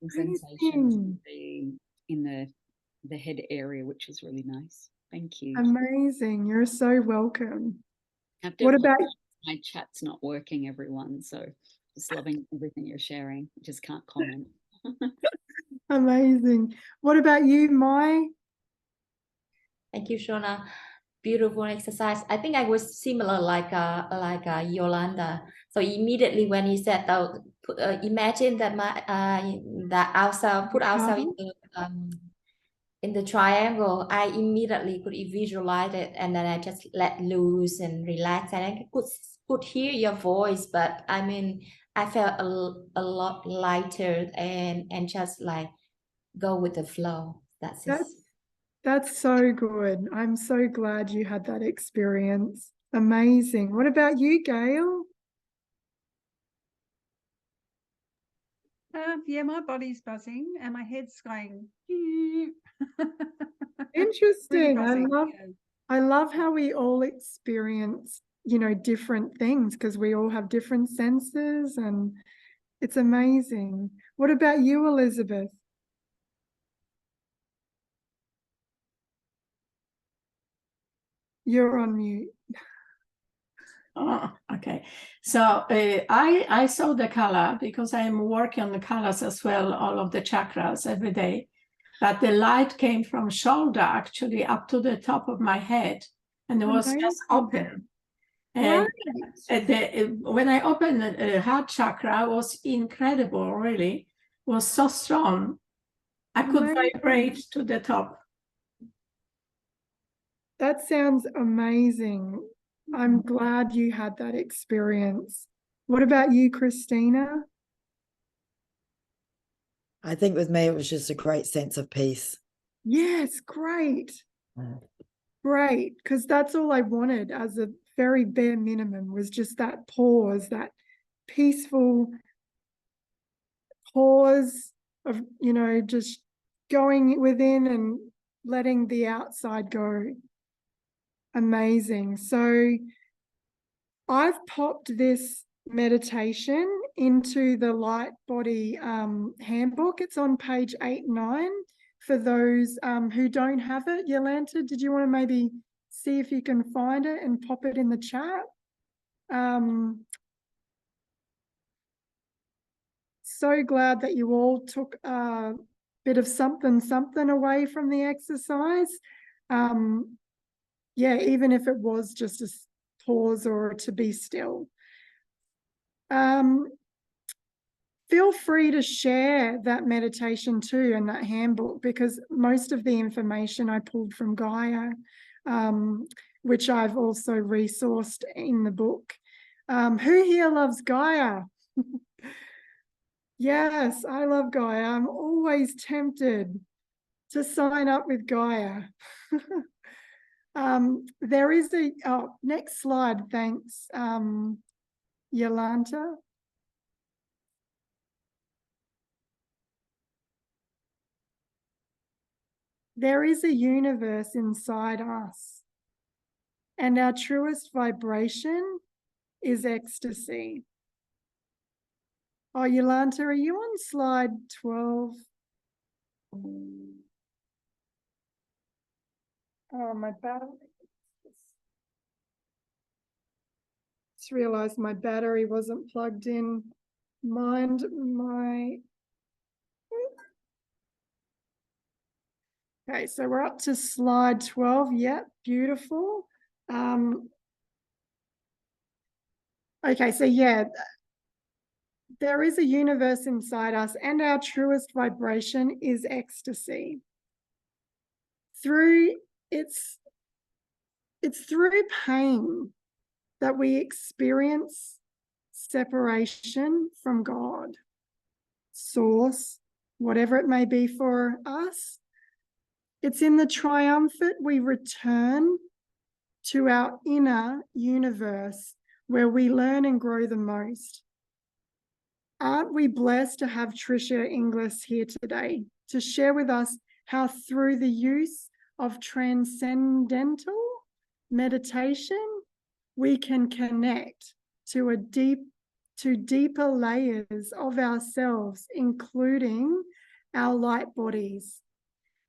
some sensations being in the head area, which was really nice. Thank you.
Amazing. You're so welcome.
What about my chat's not working, everyone? So just loving everything you're sharing. Just can't comment.
Amazing. What about you, Mai?
Thank you, Shona. Beautiful exercise. I think I was similar like Yolanda. So immediately when you said, imagine that that ourselves put ourselves in the triangle, I immediately could visualize it, and then I just let loose and relax, and I could hear your voice. But I mean, I felt a lot lighter and just like go with the flow.
That's so good. I'm so glad you had that experience. Amazing. What about you, Gail?
Yeah, my body's buzzing and my head's going.
Interesting.
Really
I love how we all experience, different things because we all have different senses, and it's amazing. What about you, Elizabeth? You're on mute.
Oh, okay. So I saw the color because I'm working on the colors as well, all of the chakras every day. But the light came from shoulder actually up to the top of my head, and it was just open. And when I opened the heart chakra, it was incredible, really. It was so strong. I could vibrate to the top.
That sounds amazing. I'm glad you had that experience. What about you, Christina?
I think with me, it was just a great sense of peace.
Yes, great. Great, because that's all I wanted as a very bare minimum, was just that pause, that peaceful pause of, just going within and letting the outside go. Amazing. So I've popped this meditation into the Light Body handbook. It's on page 8-9 for those who don't have it. Jolanta, did you want to maybe see if you can find it and pop it in the chat? So glad that you all took a bit of something away from the exercise. Yeah, even if it was just a pause or to be still. Feel free to share that meditation too and that handbook, because most of the information I pulled from Gaia, which I've also resourced in the book. Who here loves Gaia? Yes, I love Gaia. I'm always tempted to sign up with Gaia. There is next slide, thanks, Jolanta. There is a universe inside us, and our truest vibration is ecstasy. Oh, Jolanta, are you on slide 12? Oh, my battery. Just realized my battery wasn't plugged in. Mind my... Okay, so we're up to slide 12. Yep, beautiful. Okay, so yeah, there is a universe inside us, and our truest vibration is ecstasy. It's through pain that we experience separation from God, source, whatever it may be for us. It's in the triumphant we return to our inner universe where we learn and grow the most. Aren't we blessed to have Tricia Inglis here today to share with us how through the use of transcendental meditation, we can connect to deeper layers of ourselves, including our light bodies.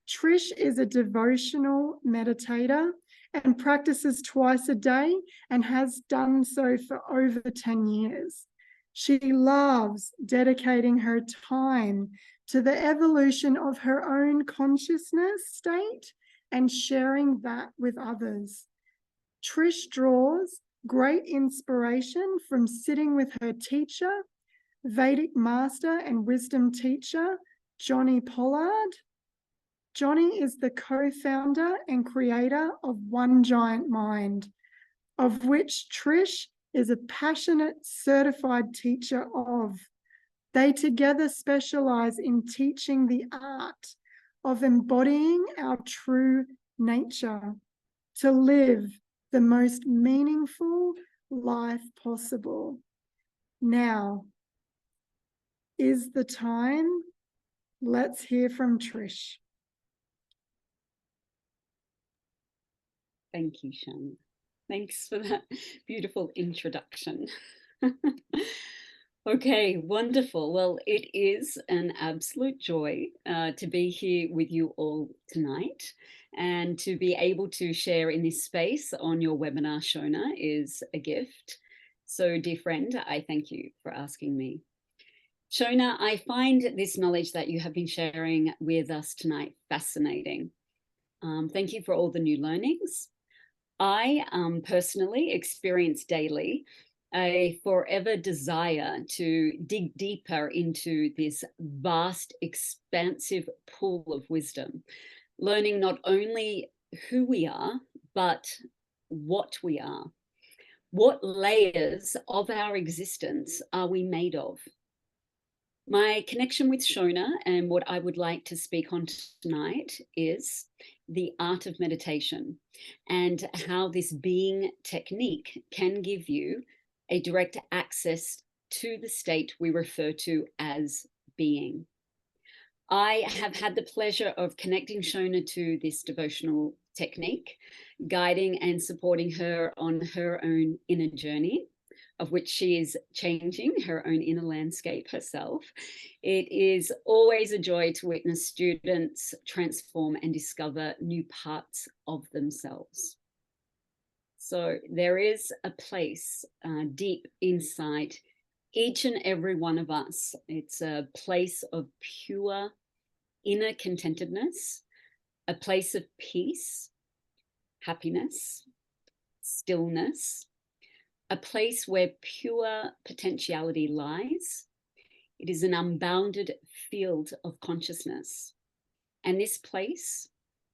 Trish is a devotional meditator and practices twice a day and has done so for over 10 years. She loves dedicating her time to the evolution of her own consciousness state and sharing that with others. Trish draws great inspiration from sitting with her teacher, Vedic master and wisdom teacher, Johnny Pollard. Johnny is the co-founder and creator of One Giant Mind, of which Trish is a passionate certified teacher of. They together specialize in teaching the art of embodying our true nature to live the most meaningful life possible. Now is the time. Let's hear from Trish.
Thank you, Shona. Thanks for that beautiful introduction. Okay, wonderful. Well, it is an absolute joy to be here with you all tonight, and to be able to share in this space on your webinar, Shona, is a gift. So, dear friend, I thank you for asking me. Shona, I find this knowledge that you have been sharing with us tonight fascinating. Thank you for all the new learnings. I personally experience daily a forever desire to dig deeper into this vast, expansive pool of wisdom, learning not only who we are, but what we are. What layers of our existence are we made of? My connection with Shona and what I would like to speak on tonight is the art of meditation, and how this being technique can give you a direct access to the state we refer to as being. I have had the pleasure of connecting Shona to this devotional technique, guiding and supporting her on her own inner journey, of which she is changing her own inner landscape herself. It is always a joy to witness students transform and discover new parts of themselves. So there is a place deep inside each and every one of us. It's a place of pure inner contentedness, a place of peace, happiness, stillness, a place where pure potentiality lies. It is an unbounded field of consciousness. And this place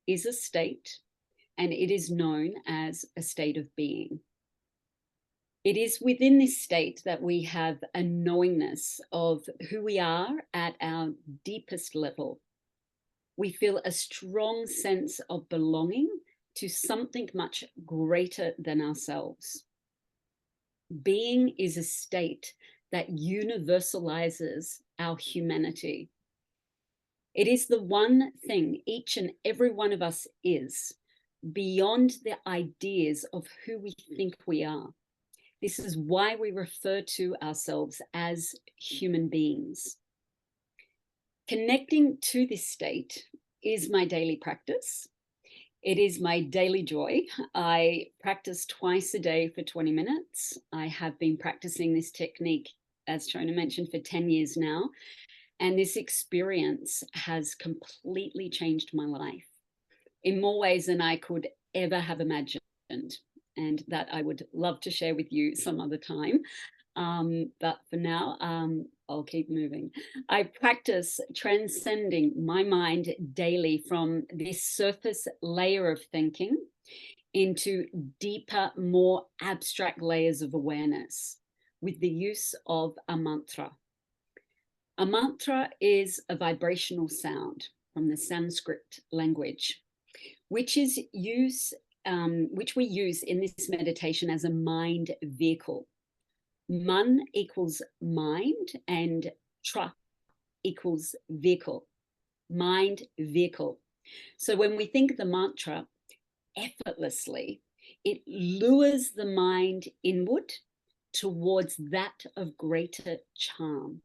is a state, and it is known as a state of being. It is within this state that we have a knowingness of who we are at our deepest level. We feel a strong sense of belonging to something much greater than ourselves. Being is a state that universalizes our humanity. It is the one thing each and every one of us is, beyond the ideas of who we think we are. This is why we refer to ourselves as human beings. Connecting to this state is my daily practice. It is my daily joy. I practice twice a day for 20 minutes. I have been practicing this technique, as Shona mentioned, for 10 years now. And this experience has completely changed my life in more ways than I could ever have imagined, and that I would love to share with you some other time. But for now, I'll keep moving. I practice transcending my mind daily from this surface layer of thinking into deeper, more abstract layers of awareness with the use of a mantra. A mantra is a vibrational sound from the Sanskrit language, which we use in this meditation as a mind vehicle. Man equals mind and tra equals vehicle, mind vehicle. So when we think the mantra, effortlessly, it lures the mind inward towards that of greater charm,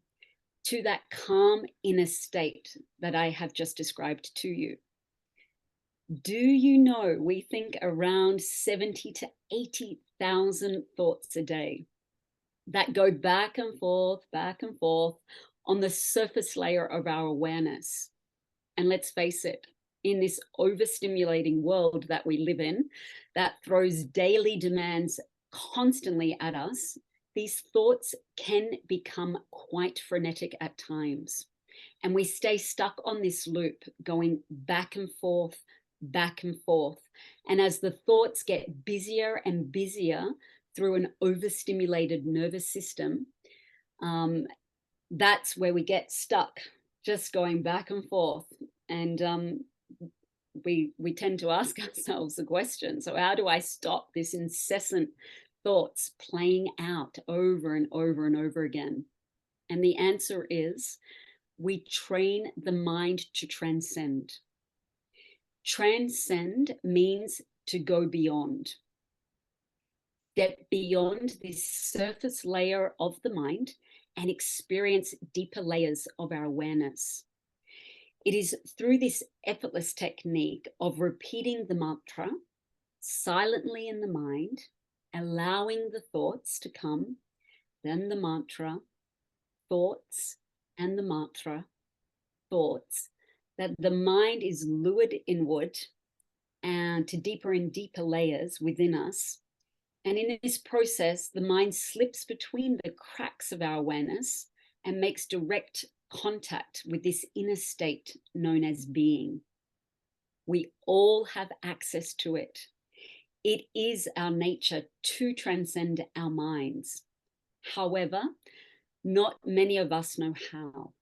to that calm inner state that I have just described to you. Do you know we think around 70 to 80,000 thoughts a day that go back and forth on the surface layer of our awareness? And let's face it, in this overstimulating world that we live in, that throws daily demands constantly at us, these thoughts can become quite frenetic at times. And we stay stuck on this loop, going back and forth, back and forth. And as the thoughts get busier and busier through an overstimulated nervous system, that's where we get stuck, just going back and forth. And we tend to ask ourselves the question, so how do I stop this incessant thoughts playing out over and over and over again? And the answer is, we train the mind to transcend. Transcend means to go beyond. Step beyond this surface layer of the mind and experience deeper layers of our awareness. It is through this effortless technique of repeating the mantra silently in the mind, allowing the thoughts to come, then the mantra, thoughts, and the mantra, thoughts, that the mind is lured inward and to deeper and deeper layers within us. And in this process, the mind slips between the cracks of our awareness and makes direct contact with this inner state known as being. We all have access to it. It is our nature to transcend our minds. However, not many of us know how.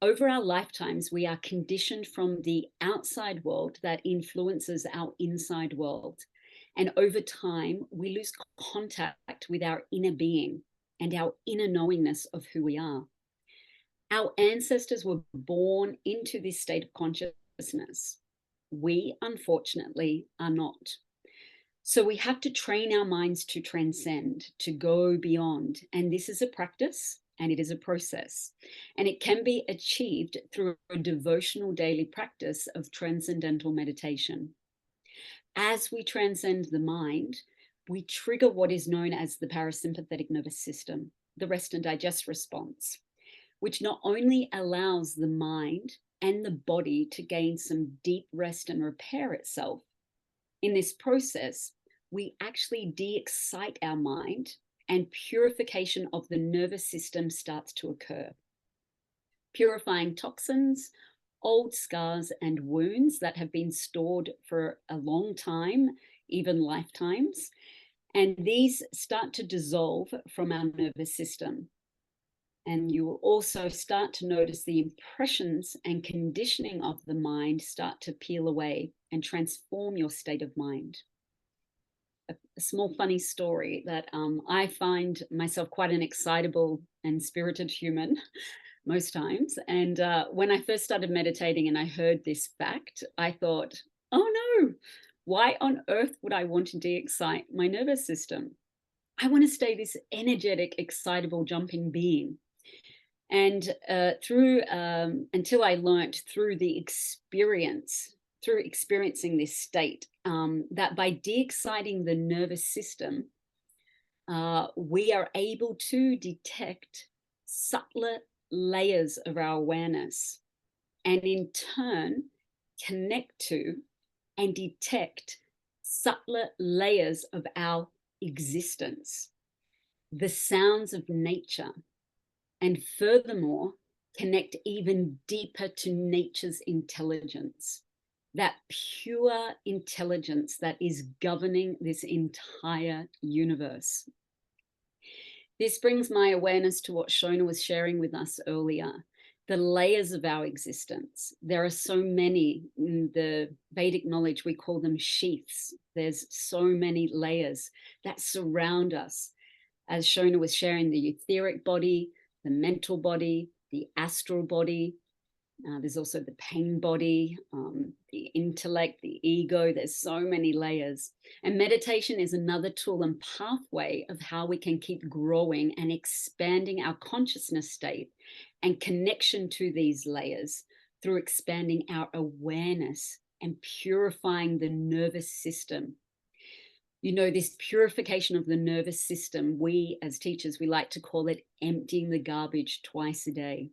Over our lifetimes, we are conditioned from the outside world that influences our inside world. And over time, we lose contact with our inner being and our inner knowingness of who we are. Our ancestors were born into this state of consciousness. We, unfortunately, are not. So we have to train our minds to transcend, to go beyond. And this is a practice. And it is a process, and it can be achieved through a devotional daily practice of transcendental meditation. As we transcend the mind, we trigger what is known as the parasympathetic nervous system, the rest and digest response, which not only allows the mind and the body to gain some deep rest and repair itself. In this process, we actually de-excite our mind, and purification of the nervous system starts to occur, purifying toxins, old scars and wounds that have been stored for a long time, even lifetimes. And these start to dissolve from our nervous system. And you will also start to notice the impressions and conditioning of the mind start to peel away and transform your state of mind. A small funny story that I find myself quite an excitable and spirited human most times. And when I first started meditating and I heard this fact, I thought, oh no, why on earth would I want to de-excite my nervous system? I want to stay this energetic, excitable, jumping being. And until I learnt through the experience, through experiencing this state, that by de-exciting the nervous system, we are able to detect subtler layers of our awareness, and in turn connect to and detect subtler layers of our existence, the sounds of nature, and furthermore connect even deeper to nature's intelligence, that pure intelligence that is governing this entire universe. This brings my awareness to what Shona was sharing with us earlier, the layers of our existence. There are so many in the Vedic knowledge, we call them sheaths. There's so many layers that surround us. As Shona was sharing, the etheric body, the mental body, the astral body. There's also the pain body, the intellect, the ego. There's so many layers. And meditation is another tool and pathway of how we can keep growing and expanding our consciousness state and connection to these layers through expanding our awareness and purifying the nervous system. You know, this purification of the nervous system, we as teachers, we like to call it emptying the garbage twice a day.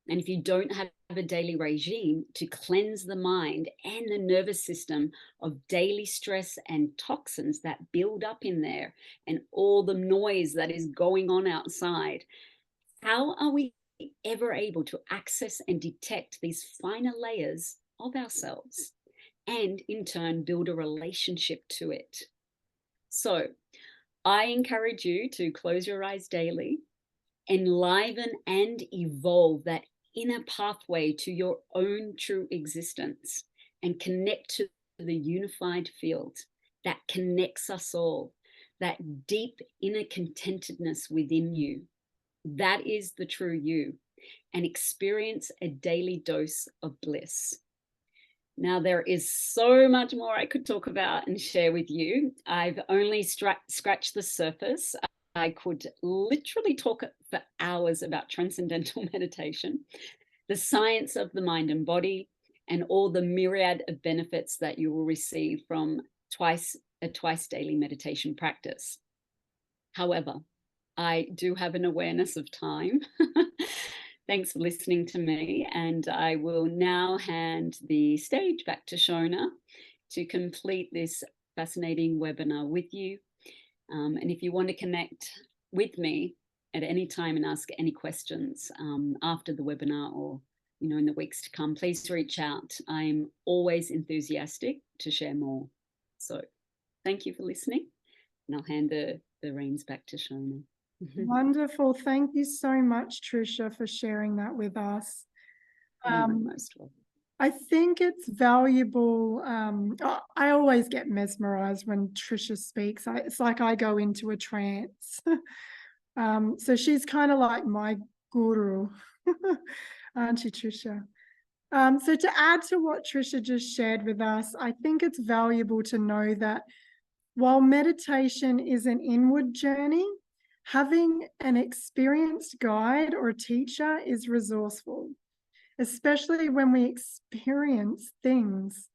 And if you don't have a daily regime to cleanse the mind and the nervous system of daily stress and toxins that build up in there and all the noise that is going on outside, how are we ever able to access and detect these finer layers of ourselves and in turn build a relationship to it? So I encourage you to close your eyes daily, enliven and evolve that inner pathway to your own true existence and connect to the unified field that connects us all, that deep inner contentedness within you. That is the true you, and experience a daily dose of bliss. Now, there is so much more I could talk about and share with you. I've only scratched the surface. I could literally talk for hours about transcendental meditation, the science of the mind and body, and all the myriad of benefits that you will receive from a twice daily meditation practice. However, I do have an awareness of time. Thanks for listening to me, and I will now hand the stage back to Shona to complete this fascinating webinar with you. And if you want to connect with me at any time and ask any questions after the webinar or in the weeks to come, please reach out. I'm always enthusiastic to share more. So thank you for listening, and I'll hand the reins back to Shona.
Wonderful. Thank you so much, Tricia, for sharing that with us.
You're most welcome.
I think it's valuable. I always get mesmerized when Tricia speaks. It's like I go into a trance. So she's kind of like my guru, aren't you, Tricia? So to add to what Tricia just shared with us, I think it's valuable to know that while meditation is an inward journey, having an experienced guide or teacher is resourceful, especially when we experience things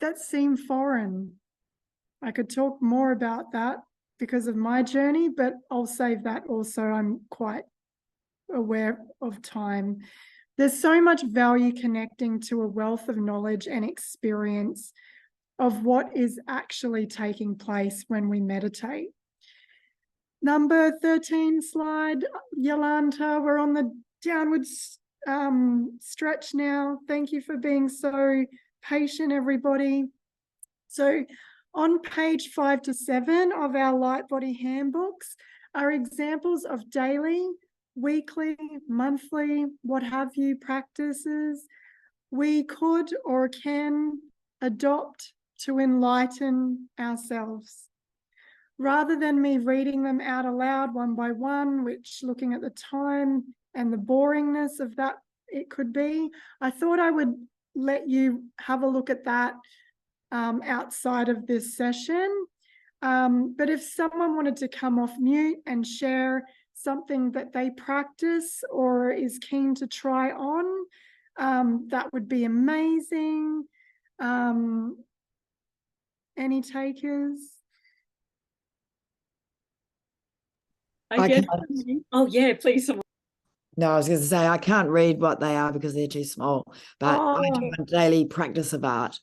that seem foreign. I could talk more about that because of my journey, but I'll save that also. I'm quite aware of time. There's so much value connecting to a wealth of knowledge and experience of what is actually taking place when we meditate. Number 13 slide, Jolanta, we're on the downward stretch now. Thank you for being so patient, everybody. So On page 5 to 7 of our Light Body handbooks are examples of daily, weekly, monthly, what have you practices we could or can adopt to enlighten ourselves. Rather than me reading them out aloud one by one, which looking at the time and the boringness of that it could be, I thought I would let you have a look at that outside of this session. But if someone wanted to come off mute and share something that they practice or is keen to try on, that would be amazing. Any takers?
I guess. Oh yeah, please.
No, I was going to say I can't read what they are because they're too small, but I do a daily practice of art.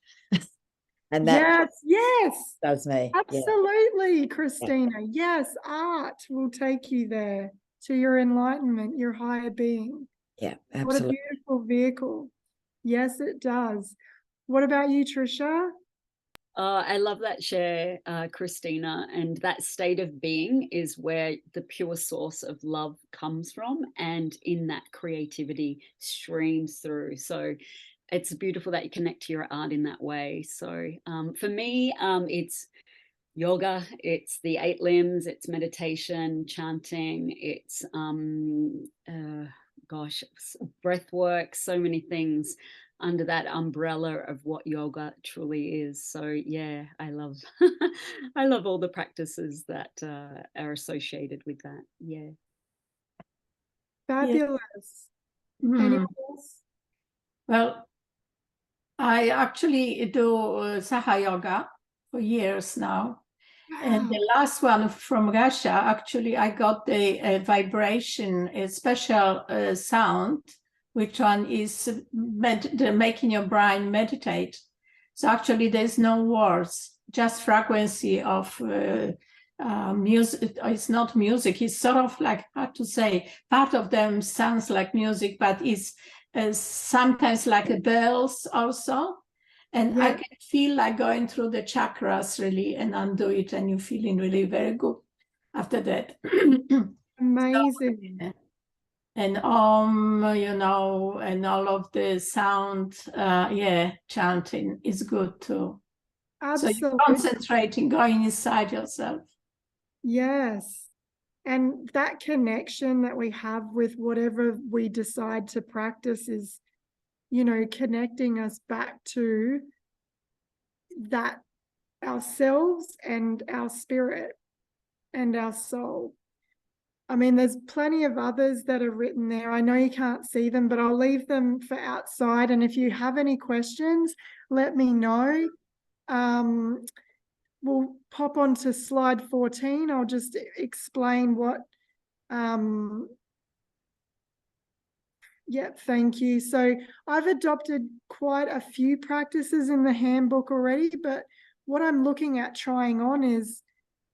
And that
yes,
does me.
Absolutely,
Yeah.
Christina. Yes, art will take you there to your enlightenment, your higher being.
Yeah, absolutely.
What a beautiful vehicle. Yes, it does. What about you, Trisha?
I love that share, Christina, and that state of being is where the pure source of love comes from, and in that creativity streams through. So it's beautiful that you connect to your art in that way. So for me, it's yoga, it's the 8 limbs, it's meditation, chanting, it's breath work, so many things under that umbrella of what yoga truly is. So yeah, I love I love all the practices that are associated with that. Yeah.
Fabulous. Anyone else?
Well, I actually do Saha yoga for years now. And the last one from Russia, actually, I got the vibration, a special sound, which one is making your brain meditate. So actually, there's no words, just frequency of music. It's not music. It's sort of like, how to say, part of them sounds like music, but it's sometimes like bells also. And I can feel like going through the chakras really and undo it, and you're feeling really very good after that.
Amazing.
So, and you know, and all of the sound, chanting is good too.
Absolutely.
So you're concentrating, going inside yourself.
Yes. And that connection that we have with whatever we decide to practice is, you know, connecting us back to that ourselves and our spirit and our soul. I mean, there's plenty of others that are written there. I know you can't see them, but I'll leave them for outside. And if you have any questions, let me know. We'll pop onto slide 14. I'll just explain what thank you. So I've adopted quite a few practices in the handbook already, but what I'm looking at trying on is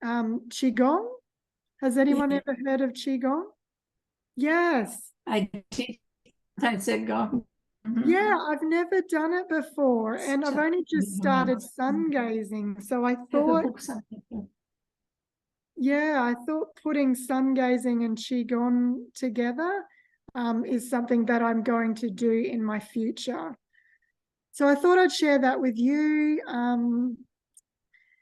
Qigong. Has anyone ever heard of Qigong? Yes.
I did. I said go.
Yeah, I've never done it before, and I've only just started sun gazing. So I thought, I thought putting sun gazing and Qigong together is something that I'm going to do in my future. So I thought I'd share that with you.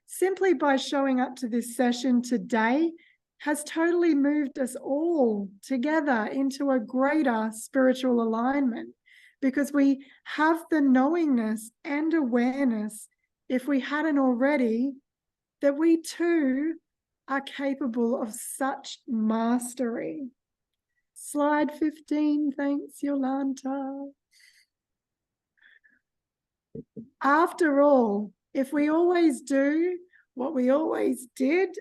Simply by showing up to this session today has totally moved us all together into a greater spiritual alignment, because we have the knowingness and awareness, if we hadn't already, that we too are capable of such mastery. Slide 15, thanks, Jolanta. After all, if we always do what we always did,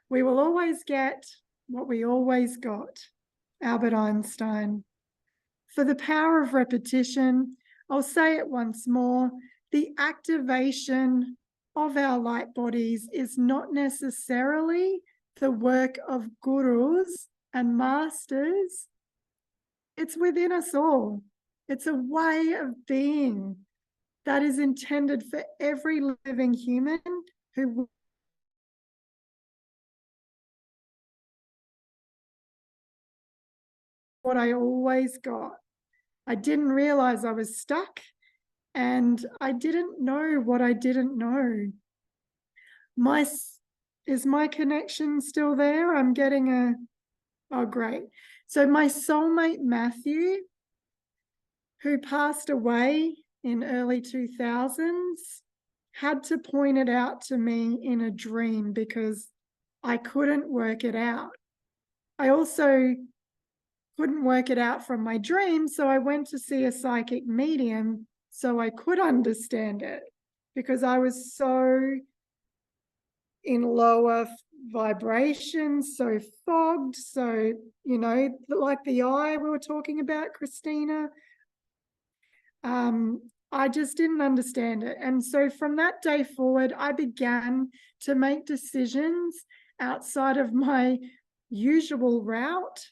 we will always get what we always got. Albert Einstein. For the power of repetition, I'll say it once more, the activation of our light bodies is not necessarily the work of gurus and masters. It's within us all. It's a way of being that is intended for every living human who what I always got. I didn't realize I was stuck, and I didn't know what I didn't know. Is my connection still there? I'm getting oh, great. So my soulmate, Matthew, who passed away in early 2000s, had to point it out to me in a dream because I couldn't work it out. I also couldn't work it out from my dream, so I went to see a psychic medium so I could understand it, because I was so in lower vibrations, so fogged, so, you know, like the eye we were talking about, Christina. I just didn't understand it. And so from that day forward, I began to make decisions outside of my usual route,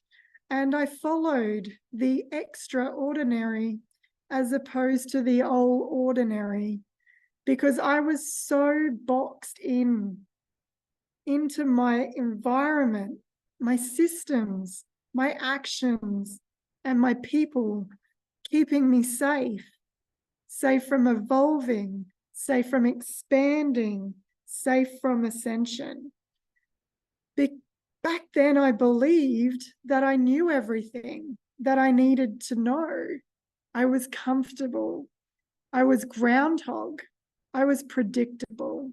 and I followed the extraordinary as opposed to the old ordinary, because I was so boxed into my environment, my systems, my actions, and my people, keeping me safe from evolving, safe from expanding, safe from ascension. Back then, I believed that I knew everything that I needed to know. I was comfortable. I was groundhog. I was predictable.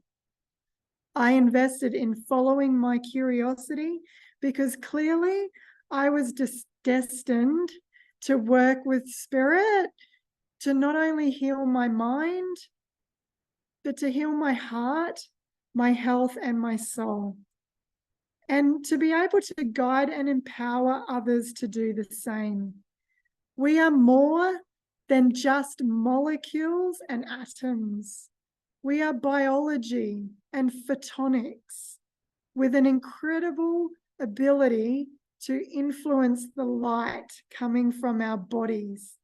I invested in following my curiosity because clearly I was destined to work with spirit to not only heal my mind, but to heal my heart, my health, and my soul. And to be able to guide and empower others to do the same. We are more than just molecules and atoms. We are biology and photonics with an incredible ability to influence the light coming from our bodies.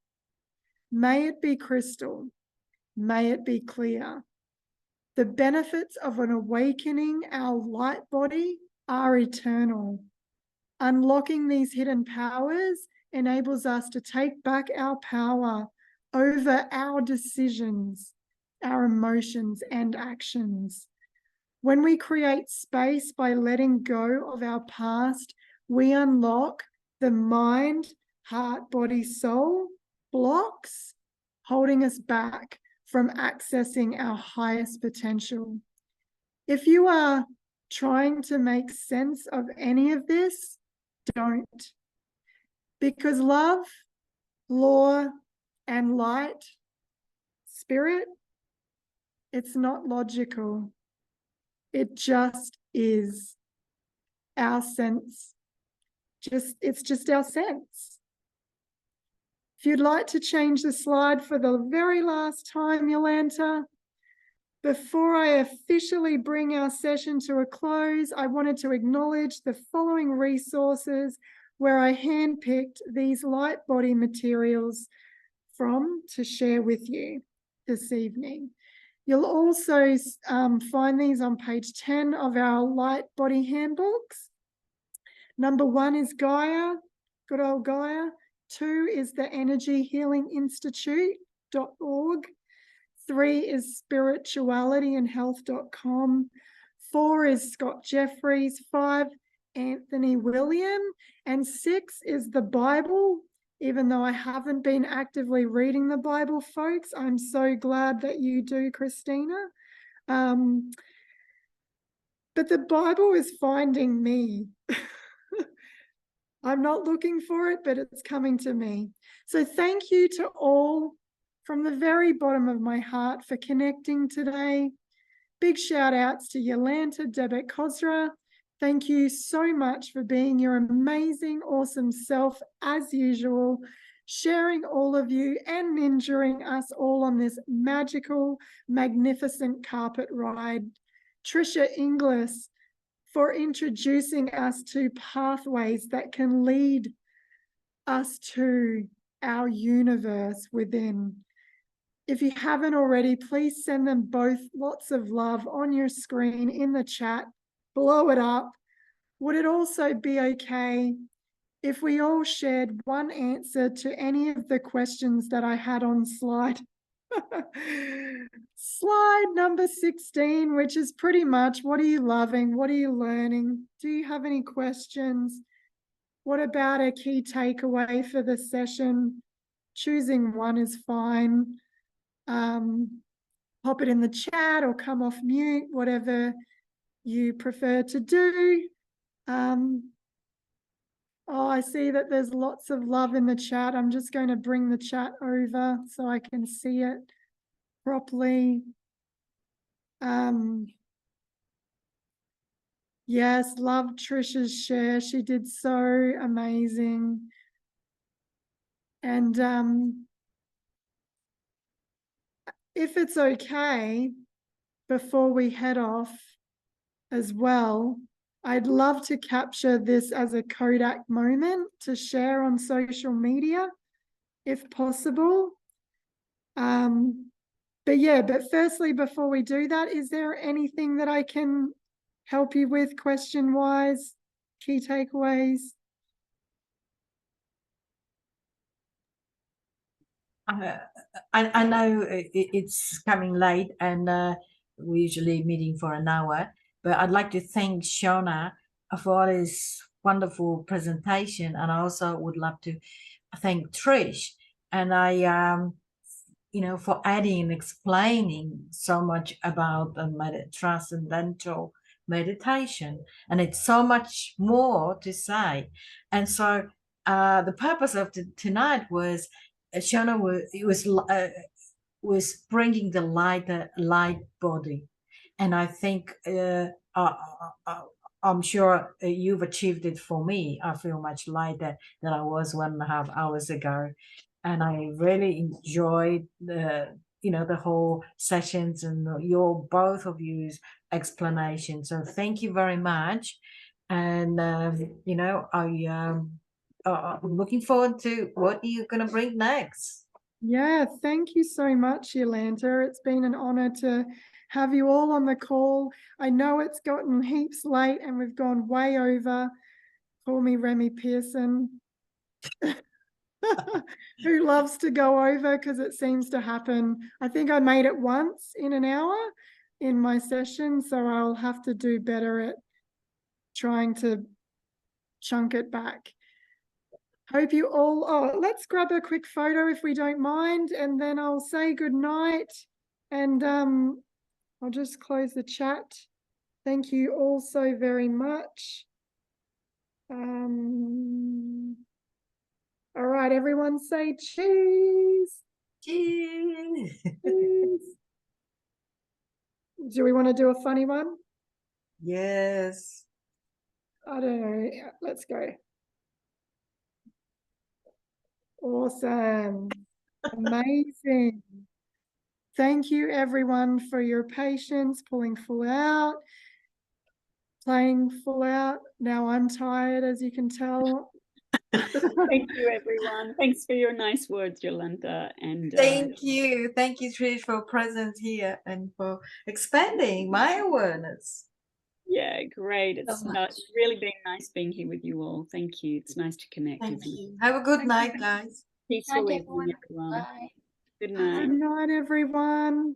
May it be crystal. May it be clear. The benefits of an awakening our light body are eternal. Unlocking these hidden powers enables us to take back our power over our decisions, our emotions, and actions. When we create space by letting go of our past, we unlock the mind, heart, body, soul blocks, holding us back from accessing our highest potential. If you are trying to make sense of any of this, don't. Because love, law, and light, spirit, it's not logical. It just is our sense. It's just our sense. If you'd like to change the slide for the very last time, Jolanta, before I officially bring our session to a close, I wanted to acknowledge the following resources where I handpicked these light body materials from to share with you this evening. You'll also find these on page 10 of our light body handbooks. Number 1 is Gaia, good old Gaia. 2 is the energyhealinginstitute.org. 3 is spiritualityandhealth.com. 4 is Scott Jeffries. 5, Anthony William. And 6 is the Bible. Even though I haven't been actively reading the Bible, folks, I'm so glad that you do, Christina. But the Bible is finding me. I'm not looking for it, but it's coming to me. So thank you to all from the very bottom of my heart for connecting today. Big shout outs to Jolanta, Debek-Kozyra. Thank you so much for being your amazing, awesome self as usual, sharing all of you and ninjaing us all on this magical, magnificent carpet ride. Trisha Inglis, for introducing us to pathways that can lead us to our universe within. If you haven't already, please send them both lots of love on your screen, in the chat, blow it up. Would it also be okay if we all shared one answer to any of the questions that I had on slide number 16, which is pretty much, what are you loving? What are you learning? Do you have any questions? What about a key takeaway for the session? Choosing one is fine. Pop it in the chat or come off mute, whatever you prefer to do. Oh, I see that there's lots of love in the chat. I'm just going to bring the chat over so I can see it properly. Yes, love Trish's share. She did so amazing. And if it's okay, before we head off as well, I'd love to capture this as a Kodak moment to share on social media, if possible. But firstly, before we do that, is there anything that I can help you with question-wise, key takeaways?
I know it's coming late, and we're usually meeting for an hour, but I'd like to thank Shona for this wonderful presentation, and I also would love to thank Trish, and for adding and explaining so much about transcendental meditation, and it's so much more to say. And so the purpose of tonight was Shona was bringing the light body, and I think I'm sure you've achieved it for me. I feel much lighter than I was 1.5 hours ago, and I really enjoyed the whole sessions and both of you's explanation. So thank you very much, and I'm looking forward to what you're going to bring next.
Yeah, thank you so much, Jolanta. It's been an honor to have you all on the call. I know it's gotten heaps late and we've gone way over. Call me Remy Pearson, who loves to go over because it seems to happen. I think I made it once in an hour in my session, so I'll have to do better at trying to chunk it back. Hope you all, let's grab a quick photo if we don't mind, and then I'll say good night, and I'll just close the chat. Thank you all so very much. All right, everyone say cheese.
Cheers.
Cheese. Do we want to do a funny one?
Yes.
I don't know. Let's go. Awesome. Amazing. Thank you, everyone, for your patience, pulling full out, playing full out. Now I'm tired, as you can tell.
Thank you, everyone. Thanks for your nice words, Jolanta. And
Thank you, Trish, for presence here and for expanding my awareness.
Yeah, great. It's really been nice being here with you all. Thank you. It's nice to connect.
Thank you. Have a good night, guys.
Peaceful evening, everyone.
Bye.
Good night.
Good night, everyone.